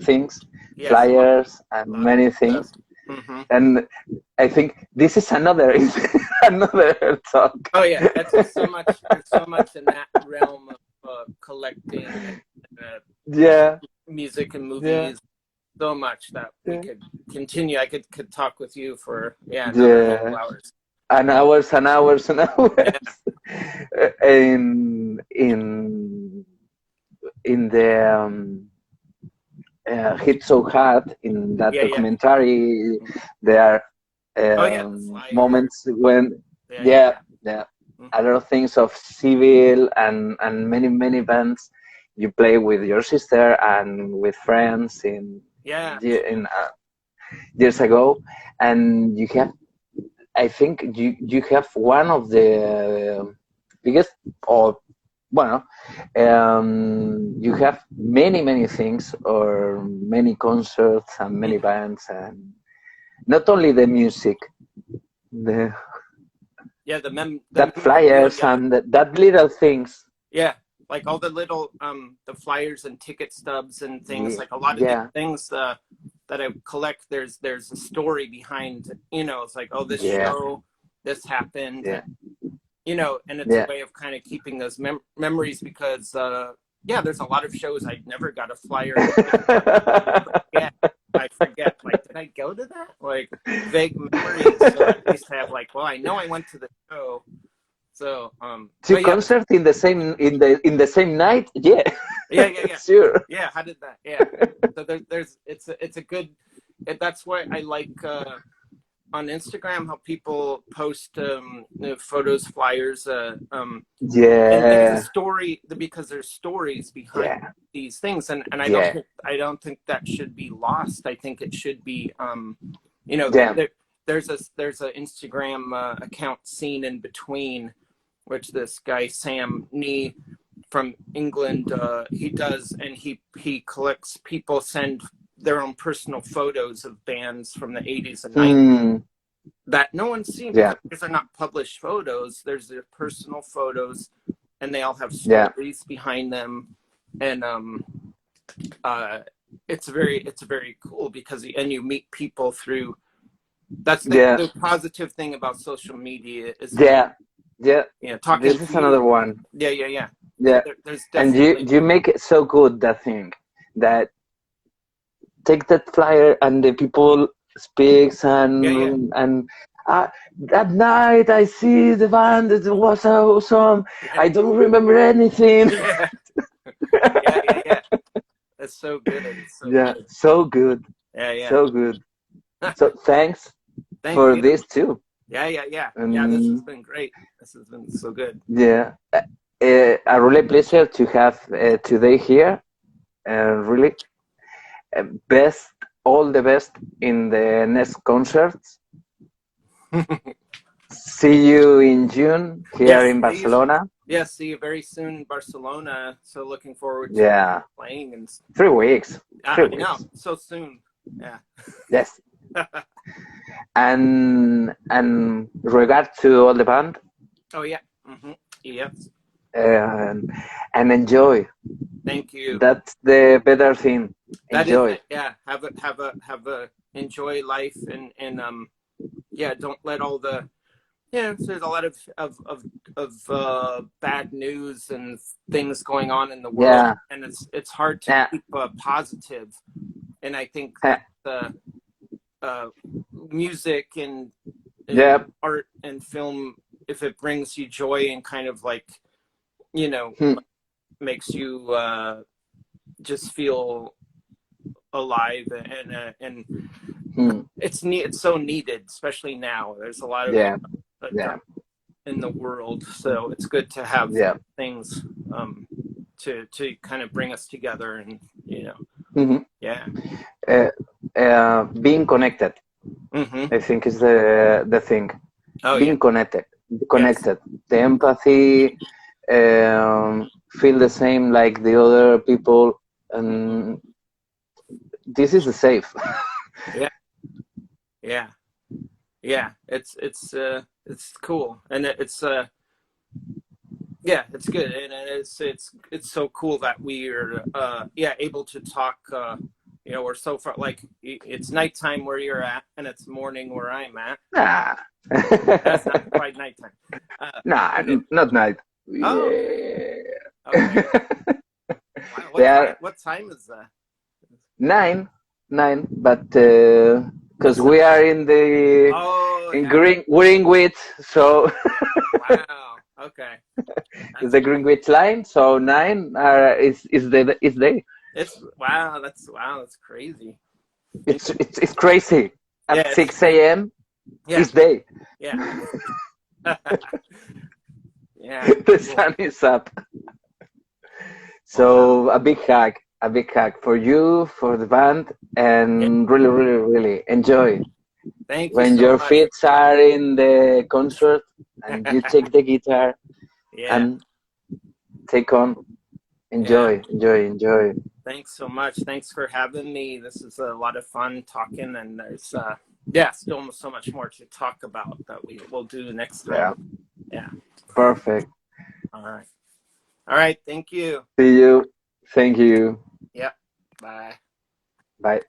things, flyers and many things. And I think this is another talk. Oh yeah, there's so much in that realm of collecting music and movies. So much that we could continue. I could talk with you for another couple hours. And hours. In the Hit So Hard, in that documentary, there are moments when a lot of things of civil and many bands you play with your sister and with friends in years ago, and you have, I think you have one of the biggest, or you have many things, or many concerts and many bands, and not only the music, that flyers and that little things. Yeah, like all the little the flyers and ticket stubs and things, like a lot of these things that I collect. There's a story behind, you know. It's like, oh, this show, this happened. You know, and it's a way of kind of keeping those memories, because there's a lot of shows I never got a flyer. I forget, like, did I go to that? Like, vague memories. So I used to have, like, well, I know I went to the show. So concert in the same night? Yeah. Sure. Yeah, how did that? Yeah. So it's a good, that's why I like on Instagram how people post photos, flyers, and the story, because there's stories behind these things, and I don't think that should be lost. I think it should be there's an Instagram account, Seen in Between, which this guy Sam Nee from England he does, and he collects, people send their own personal photos of bands from the 80s and 90s that no one's seen, because they're not published photos. There's their personal photos, and they all have stories behind them, and it's very cool, because and you meet people through. That's the positive thing about social media is talking. This is another one. Yeah. So there's and you make it so good, that thing, that take that flyer and the people speaks and that night I see the band, it was awesome. I don't remember anything. Yeah. That's so good. It's so good. So good. Yeah. So good. So thanks for you. this too. Yeah. This has been great. This has been so good. Yeah. A really pleasure to have today here. Really, all the best in the next concerts. See you in June here in Barcelona. See you very soon in Barcelona. So looking forward to playing in 3 weeks. I know, so soon. Yeah. Yes. and regard to all the band. Oh yeah. Yep. And enjoy. Thank you. That's the better thing. Enjoy. Have a enjoy life, and don't let all the there's a lot of bad news and things going on in the world, and it's hard to keep positive. And I think that music and art and film, if it brings you joy and kind of like makes you just feel alive, and it's so needed, especially now. There's a lot of in the world, so it's good to have things to kind of bring us together, and being connected. I think is the thing. Being connected. The empathy, feel the same like the other people, and this is safe. It's cool, and it's good, and it's so cool that we're able to talk. We're so far, like, it's nighttime where you're at, and it's morning where I'm at. That's not quite nighttime. Not night. Oh, okay. What time is that? 9, but because we are in the Greenwich, so wow. Okay. It's the Greenwich line, so 9 is day. That's crazy. It's crazy. At 6 a.m. is day. Yeah. The sun is up. So a big hug for you, for the band, and really enjoy. Thank you. When so your much. feet are in the concert and you take the guitar and take on. Enjoy. Thanks so much. Thanks for having me. This is a lot of fun talking, and there's still so much more to talk about that we'll do next time. Yeah. Perfect. All right. Thank you. See you. Thank you. Yep. Bye. Bye.